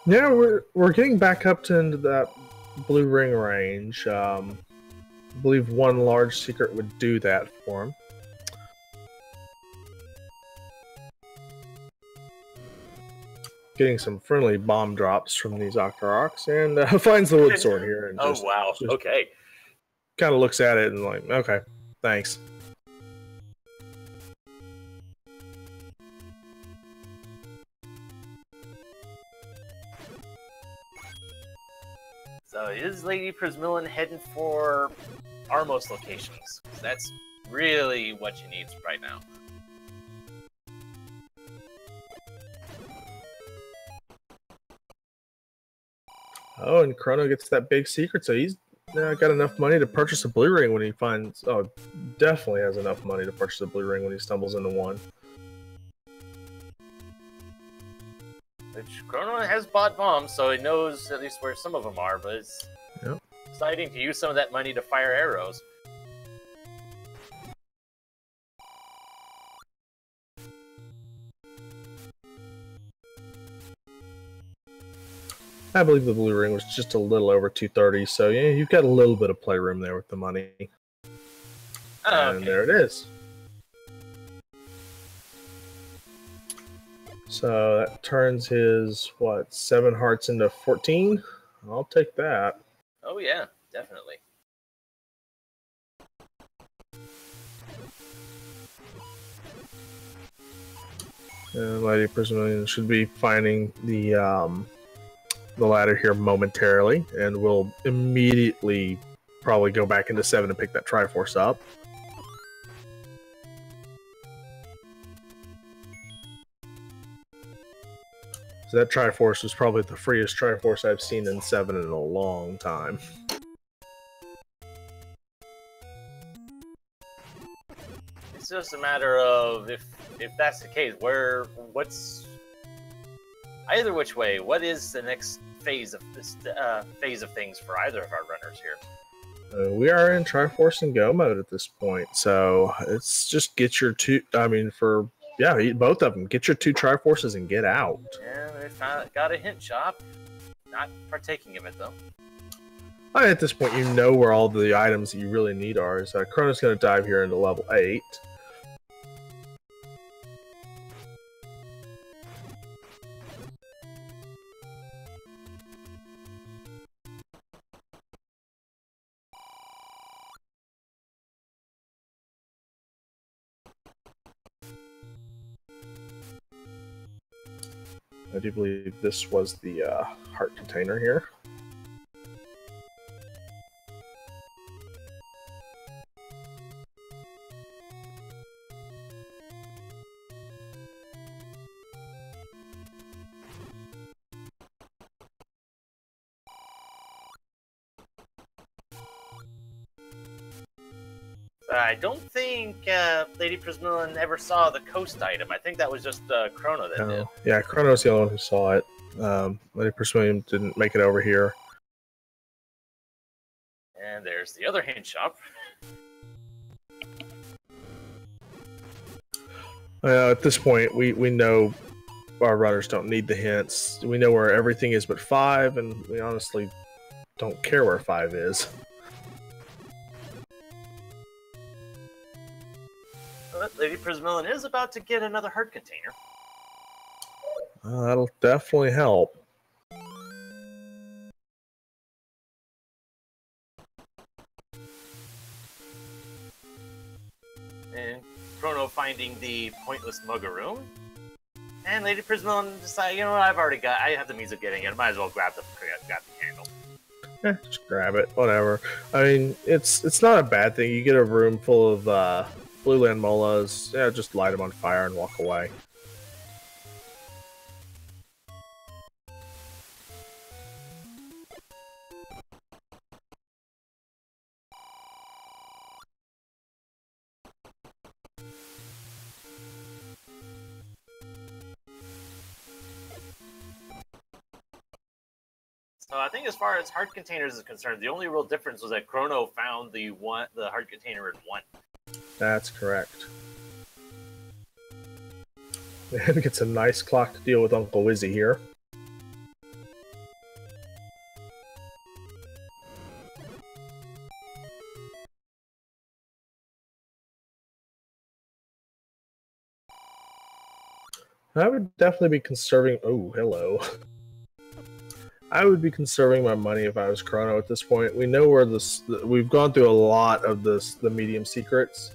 Yeah, we're getting back up into that blue ring range. I believe 1 large secret would do that for him. getting some friendly bomb drops from these Octoroks, and finds the wood sword here. And oh, wow. Okay. Kind of looks at it and like, okay, thanks. So is LadyPrismillon heading for Armos locations? That's really what you need right now. Oh, and Chrono gets that big secret, so he's got enough money to purchase a blue ring when he finds... Oh, definitely has enough money to purchase a blue ring when he stumbles into one. Which Chrono has bought bombs, so he knows at least where some of them are, but it's exciting to use some of that money to fire arrows. I believe the blue ring was just a little over 230, so yeah, you've got a little bit of playroom there with the money. Oh, and there it is. So that turns his, what, 7 hearts into 14? I'll take that. Oh yeah, definitely. And LadyPrismillon should be finding the ladder here momentarily, and we'll immediately probably go back into 7 and pick that Triforce up. So that Triforce is probably the freest Triforce I've seen in 7 in a long time. It's just a matter of if that's the case, what's either which way, what is the next phase of this phase of things for either of our runners here? We are in Triforce and Go mode at this point, so it's just get your two. I mean, both of them. Get your 2 Triforces and get out. Yeah, we got a hint shop. Not partaking of it though. At this point, you know where all the items that you really need are. So Chrono's going to dive here into level 8. I do believe this was the heart container here. I don't think LadyPrismillon ever saw the coast item. I think that was just Chrono that did. Yeah, Chrono's the only one who saw it. LadyPrismillon didn't make it over here. And there's the other hint shop. At this point, we know our runners don't need the hints. We know where everything is but 5, and we honestly don't care where 5 is. LadyPrismillon is about to get another heart container. That'll definitely help. And Chrono finding the pointless Mugaroon. And LadyPrismillon decided, you know what, I have the means of getting it. Might as well grab the candle. Just grab it, whatever. I mean, it's not a bad thing. You get a room full of Blue Land Molas, yeah, just light them on fire and walk away. So I think as far as heart containers is concerned, the only real difference was that Chrono found the heart container in 1. That's correct. And gets a nice clock to deal with Uncle Wizzy here. I would definitely be conserving. Oh, hello. I would be conserving my money if I was Chrono at this point. We know where this. We've gone through a lot of the medium secrets.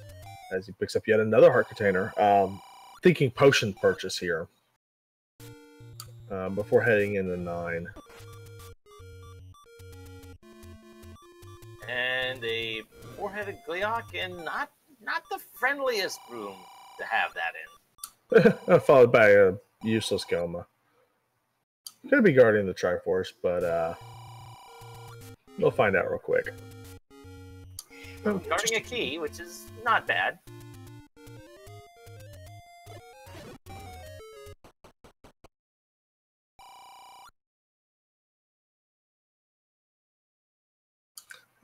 As he picks up yet another heart container. Thinking potion purchase here. Before heading into 9. And a 4-headed Gleeok in not the friendliest room to have that in. Followed by a useless Goma. Could be guarding the Triforce, but we'll find out real quick. Guarding a key, which is not bad.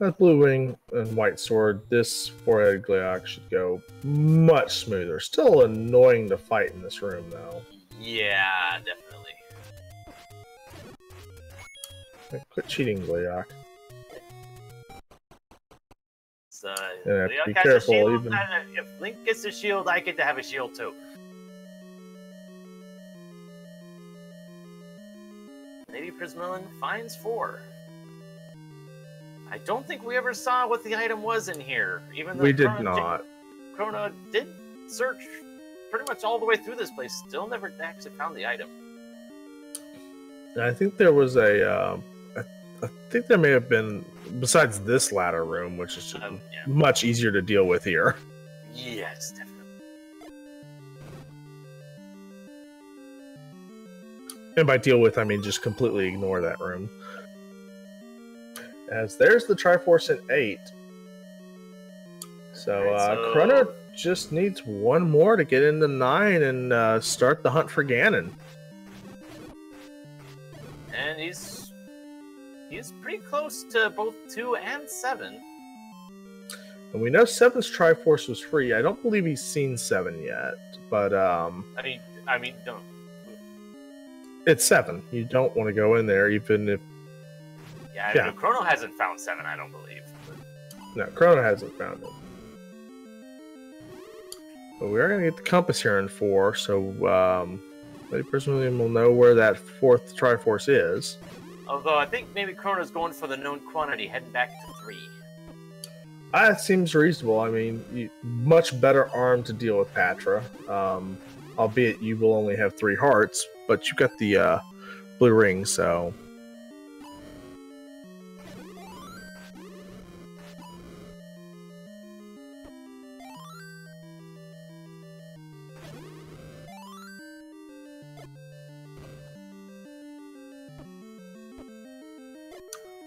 That blue wing and white sword, this 4-headed Gleeok should go much smoother. Still annoying to fight in this room, though. Yeah, definitely. Quit cheating, Gleeok. So, Yeah, Gleeok be has careful, a shield, even... and if Link gets a shield, I get to have a shield too. LadyPrismillon finds 4. I don't think we ever saw what the item was in here, even though we did not. Chrono did search pretty much all the way through this place, still never actually found the item. I think there was a. I think there may have been, besides this ladder room, which is Yeah. much easier to deal with here. Yes, definitely. And by deal with, I mean just completely ignore that room. As there's the Triforce in 8. So, Chrono just needs one more to get into 9 and start the hunt for Ganon. And he's pretty close to both 2 and 7. And we know 7's Triforce was free. I don't believe he's seen 7 yet, but I mean, don't. It's 7. You don't want to go in there, even if. Yeah, Chrono hasn't found 7, I don't believe. No, Chrono hasn't found it. But we are going to get the compass here in 4, so LadyPrismillon will know where that 4th Triforce is. Although I think maybe Chrono's going for the known quantity, heading back to 3. That seems reasonable. I mean, much better armed to deal with Patra. Albeit you will only have 3 hearts, but you got the blue ring, so...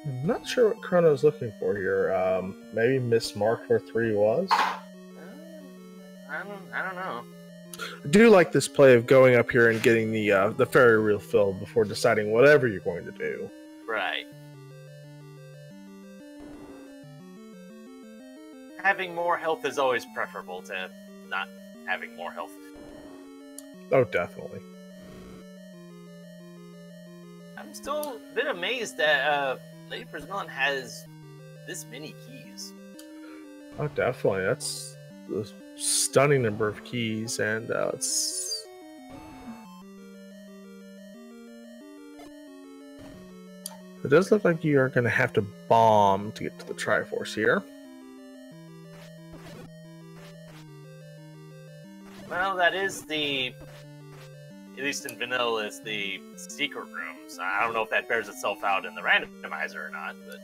I'm not sure what Chrono's looking for here. Maybe mismarked where 3 was? I don't know. I do like this play of going up here and getting the fairy reel filled before deciding whatever you're going to do. Right. Having more health is always preferable to not having more health. Oh, definitely. I'm still a bit amazed that LadyPrismillon has this many keys. Oh, definitely. That's a stunning number of keys, and it's... It does look like you are going to have to bomb to get to the Triforce here. Well, that is the... At least in vanilla, is the secret rooms. I don't know if that bears itself out in the randomizer or not, but...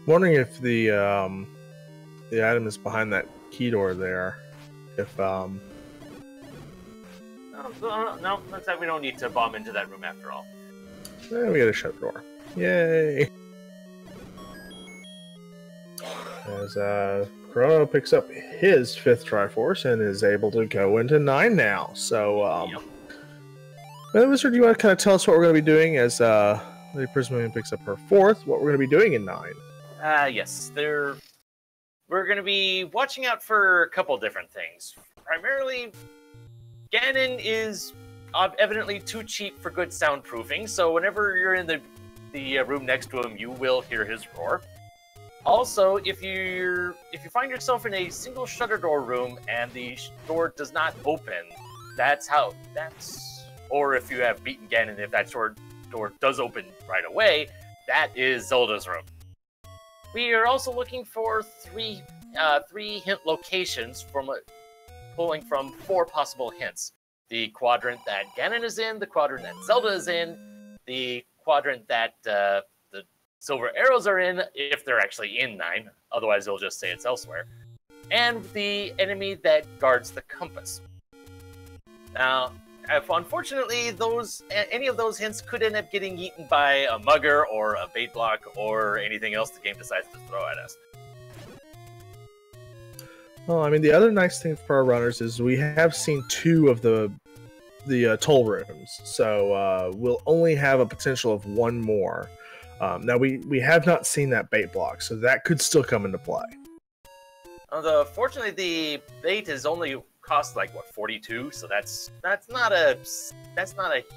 Wondering if the item is behind that key door there. If No, looks like we don't need to bomb into that room after all. we gotta shut the door. Yay! As Chrono picks up his 5th Triforce and is able to go into 9 now. So, Wizard, do you want to kind of tell us what we're going to be doing as LadyPrismillon picks up her 4th? What we're going to be doing in 9? Yes, we're going to be watching out for a couple different things. Primarily, Ganon is evidently too cheap for good soundproofing, so whenever you're in the room next to him, you will hear his roar. Also, if you find yourself in a single shutter door room and the door does not open, or if you have beaten Ganon, if that door does open right away, that is Zelda's room. We are also looking for three hint locations pulling from 4 possible hints. The quadrant that Ganon is in, the quadrant that Zelda is in, the quadrant that the silver arrows are in, if they're actually in 9, otherwise they'll just say it's elsewhere, and the enemy that guards the compass. Now, unfortunately, any of those hints could end up getting eaten by a mugger or a bait block or anything else the game decides to throw at us. Well, I mean, the other nice thing for our runners is we have seen 2 of the toll rooms, so we'll only have a potential of 1 more. Now, we have not seen that bait block, so that could still come into play. Fortunately, the bait is only cost like what, 42, so that's not a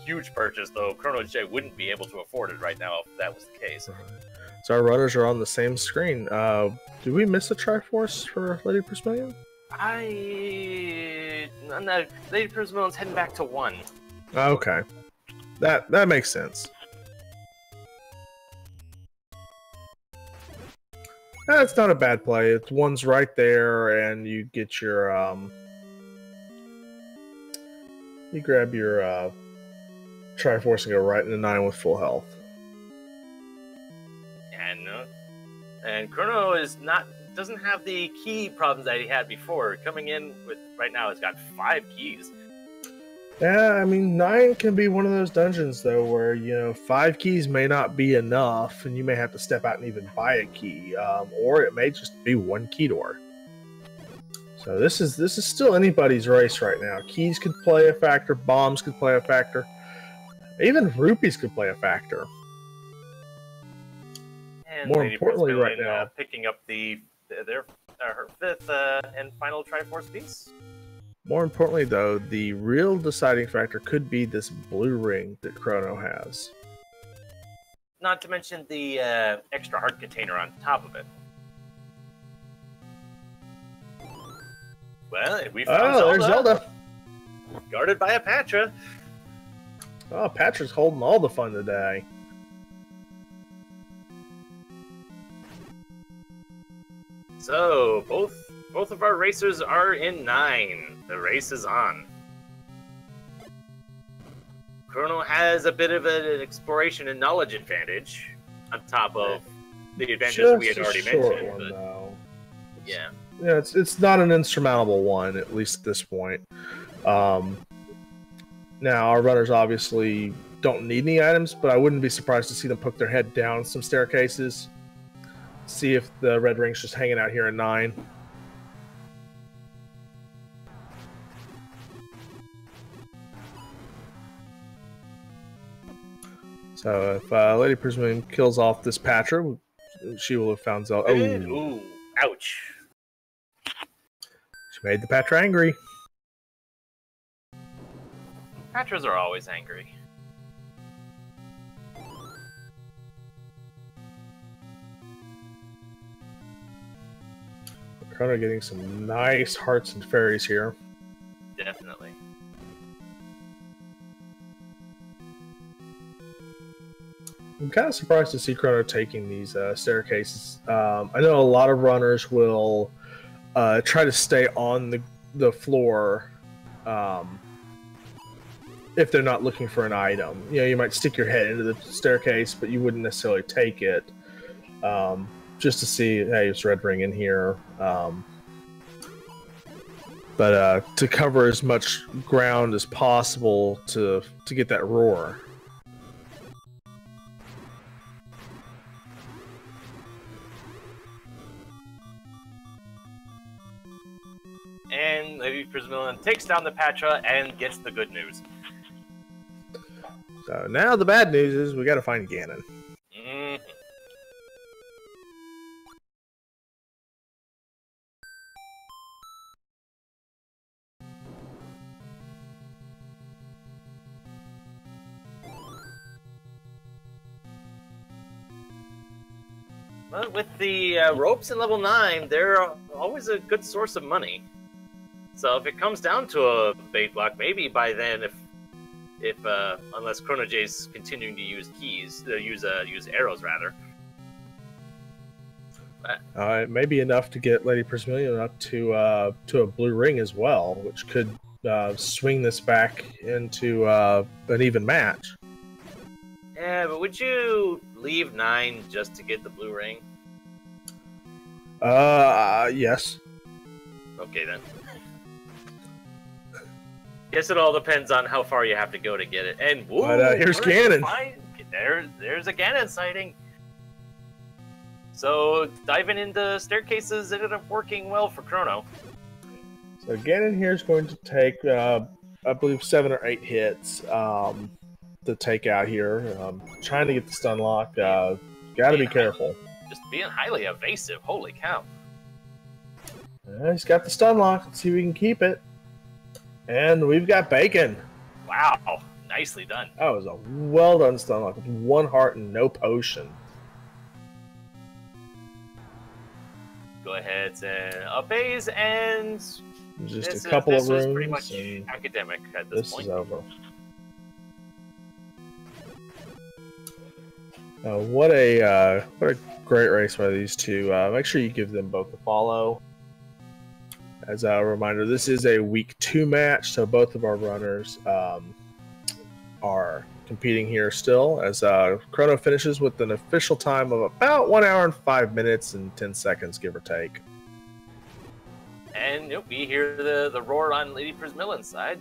huge purchase, though ChronoJJ wouldn't be able to afford it right now if that was the case. So our runners are on the same screen. Did we miss a Triforce for LadyPrismillon? No, LadyPrismillon's heading back to 1. Okay, that makes sense. That's not a bad play. It's 1's right there, and you get your you grab your Triforce and go right into 9 with full health. And Chrono doesn't have the key problems that he had before. Coming in with right now, has got 5 keys. Yeah, I mean, 9 can be one of those dungeons though, where 5 keys may not be enough, and you may have to step out and even buy a key, or it may just be 1 key door. So this is still anybody's race right now. Keys could play a factor, bombs could play a factor, even rupees could play a factor. And more importantly, right now, picking up her 5th and final Triforce piece. More importantly, though, the real deciding factor could be this blue ring that Chrono has. Not to mention the extra heart container on top of it. Well, we found Zelda. There's Zelda. Guarded by a Patra. Oh, Patra's holding all the fun today. So, both of our racers are in 9. The race is on. Chrono has a bit of an exploration and knowledge advantage on top of the advantages we had already mentioned. Yeah. Yeah, it's not an insurmountable one, at least at this point. Now, our runners obviously don't need any items, but I wouldn't be surprised to see them poke their head down some staircases. See if the red ring's just hanging out here in 9. So if LadyPrismillon kills off this Patra, she will have found Zelda. Ooh, ouch. She made the Patra angry. Patras are always angry. Chrono getting some nice hearts and fairies here. Definitely. I'm kind of surprised to see Chrono taking these staircases. I know a lot of runners will try to stay on the floor if they're not looking for an item. You might stick your head into the staircase, but you wouldn't necessarily take it. Just to see, hey, it's red ring in here. But to cover as much ground as possible to get that roar. And LadyPrismillon takes down the Patra and gets the good news. So now the bad news is we got to find Ganon. Mm-hmm. But with the ropes in level 9, they're always a good source of money. So if it comes down to a bait block, maybe by then, if unless ChronoJJ's continuing to use keys, use arrows rather. It may be enough to get LadyPrismillon up to a blue ring as well, which could swing this back into an even match. Yeah, but would you leave 9 just to get the blue ring? Yes. Okay then. Guess it all depends on how far you have to go to get it. And whoa, but here's Ganon. There's a Ganon sighting. So diving into staircases ended up working well for Chrono. So Ganon here is going to take, I believe, 7 or 8 hits to take out here. Trying to get the stun lock. Got to be careful. Just being highly evasive. Holy cow! He's got the stun lock. Let's see if we can keep it. And we've got bacon. Wow, nicely done. That was a well done stun lock with 1 heart and no potion. Go ahead and upays, and just a couple of rooms. This is pretty much academic at this point. This is over. What a great race by these two. Make sure you give them both a follow. As a reminder, this is a week 2 match, so both of our runners are competing here still. As Chrono finishes with an official time of about 1 hour and 5 minutes and 10 seconds, give or take. And we hear the roar on LadyPrismillon's side.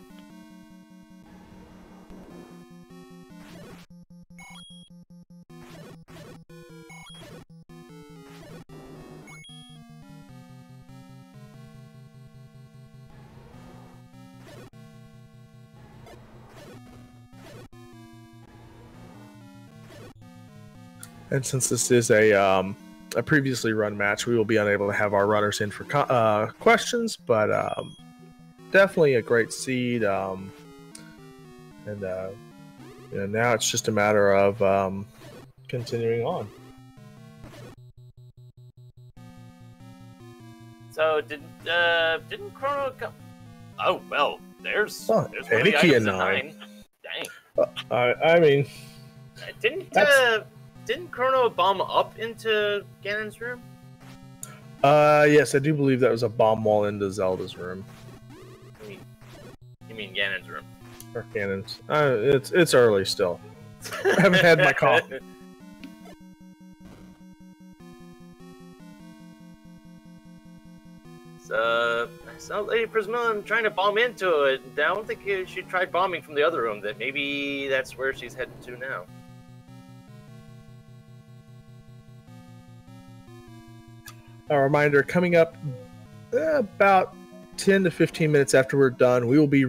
And since this is a previously run match, we will be unable to have our runners in for questions, but definitely a great seed. And now it's just a matter of continuing on. So didn't Chrono come? Oh well, there's one of the key items in at 9. Dang. I mean, didn't Chrono bomb up into Ganon's room? Yes, I do believe that was a bomb wall into Zelda's room. You mean Ganon's room? Or Ganon's. It's early still. I haven't had my coffee. So LadyPrismillon trying to bomb into it. I don't think she tried bombing from the other room. That maybe that's where she's headed to now. A reminder, coming up about 10 to 15 minutes after we're done, we will be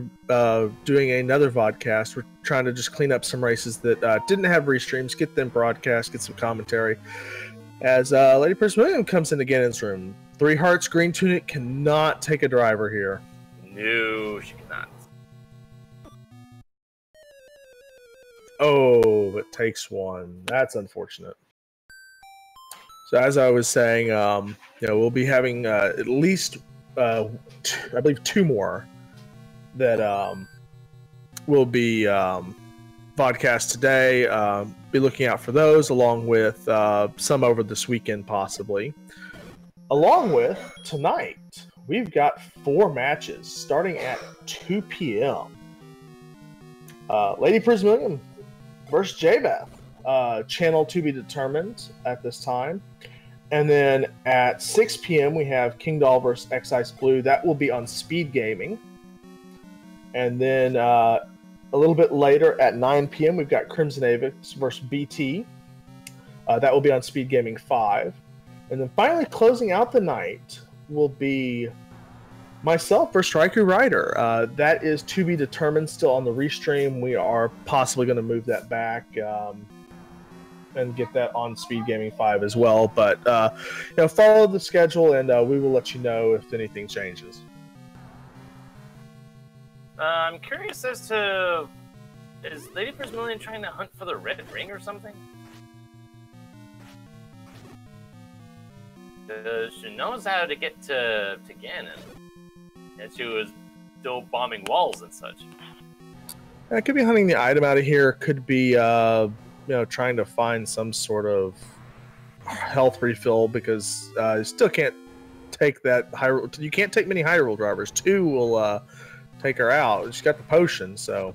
doing another vodcast. We're trying to just clean up some races that didn't have restreams, get them broadcast, get some commentary. As LadyPrismillon comes into Ganon's room. 3 hearts, green tunic, cannot take a driver here. No, she cannot. Oh, but takes 1. That's unfortunate. So as I was saying, we'll be having at least, I believe, 2 more that will be vodcast today. Be looking out for those, along with some over this weekend, possibly. Along with tonight, we've got 4 matches starting at 2 p.m. LadyPrismillon versus J-Beth. Channel to be determined at this time. And then at 6 p.m. we have King Doll versus X-Ice Blue. That will be on Speed Gaming. And then a little bit later at 9 p.m. we've got Crimson Avix versus BT. That will be on Speed Gaming 5. And then finally closing out the night will be myself versus Striker Rider. That is to be determined still on the restream. We are possibly going to move that back and get that on Speed Gaming 5 as well. But follow the schedule, and we will let you know if anything changes. I'm curious as to, is LadyPrismillon trying to hunt for the red ring or something? She knows how to get to Ganon. And she was still bombing walls and such. It could be hunting the item out of here. Could be, trying to find some sort of health refill because you still can't take that Hyrule. You can't take many Hyrule drivers. 2 will take her out. She's got the potion, so.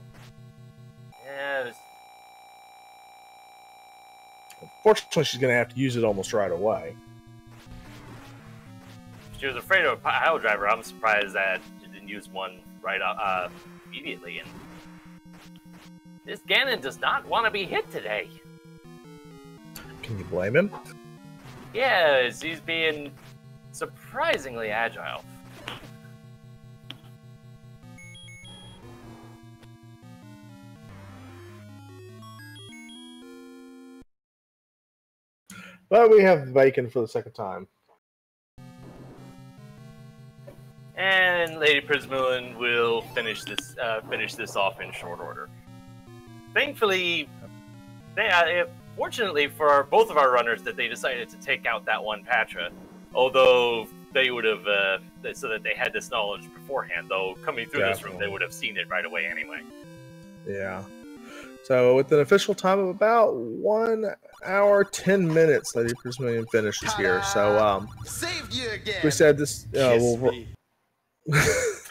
Yeah. Unfortunately, she's going to have to use it almost right away. She was afraid of a Hyrule driver. I'm surprised that she didn't use one right immediately. And this Ganon does not want to be hit today. Can you blame him? Yeah, he's being surprisingly agile. But we have bacon for the second time. And LadyPrismillon will finish this off in short order. Thankfully, fortunately for both of our runners, that they decided to take out that one Patra. Although they would have, so that they had this knowledge beforehand. Though coming through this room, they would have seen it right away anyway. Yeah. So with an official time of about 1 hour 10 minutes, LadyPrismillon finishes here. So saved you again. We said this.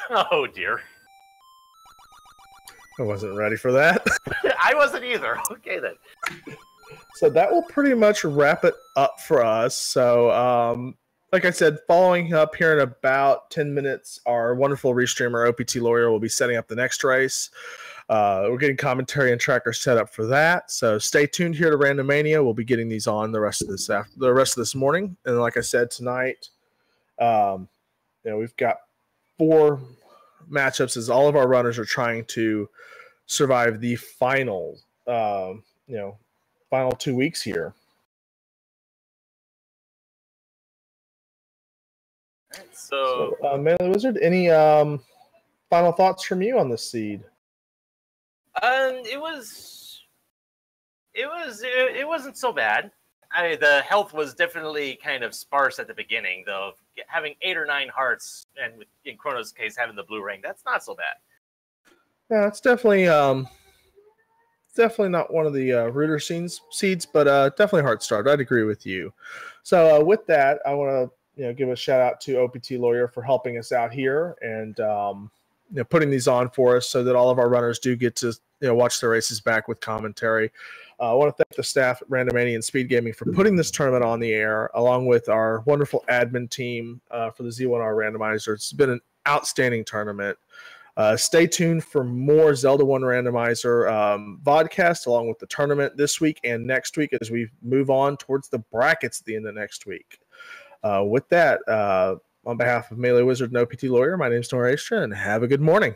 Oh dear. I wasn't ready for that. I wasn't either. Okay then. So that will pretty much wrap it up for us. So like I said, following up here in about 10 minutes, our wonderful restreamer OPT Lawyer will be setting up the next race. We're getting commentary and tracker set up for that. So stay tuned here to Randomania. We'll be getting these on the rest of this morning. And like I said, tonight, we've got 4 matchups as all of our runners are trying to survive the final 2 weeks here. So Melee Wizard, any final thoughts from you on this seed? It wasn't so bad. The health was definitely kind of sparse at the beginning, though. Having 8 or 9 hearts, and in Chrono's case, having the blue ring, that's not so bad. Yeah, it's definitely not one of the ruder seeds, but definitely heart-starved. I'd agree with you. So with that, I want to give a shout out to OPT Lawyer for helping us out here and putting these on for us so that all of our runners do get to watch the races back with commentary. I want to thank the staff at Randomania and Speed Gaming for putting this tournament on the air, along with our wonderful admin team for the Z1R Randomizer. It's been an outstanding tournament. Stay tuned for more Zelda 1 Randomizer vodcast, along with the tournament this week and next week as we move on towards the brackets at the end of next week. With that, on behalf of Melee Wizard and OPT Lawyer, my name is Norisha, and have a good morning.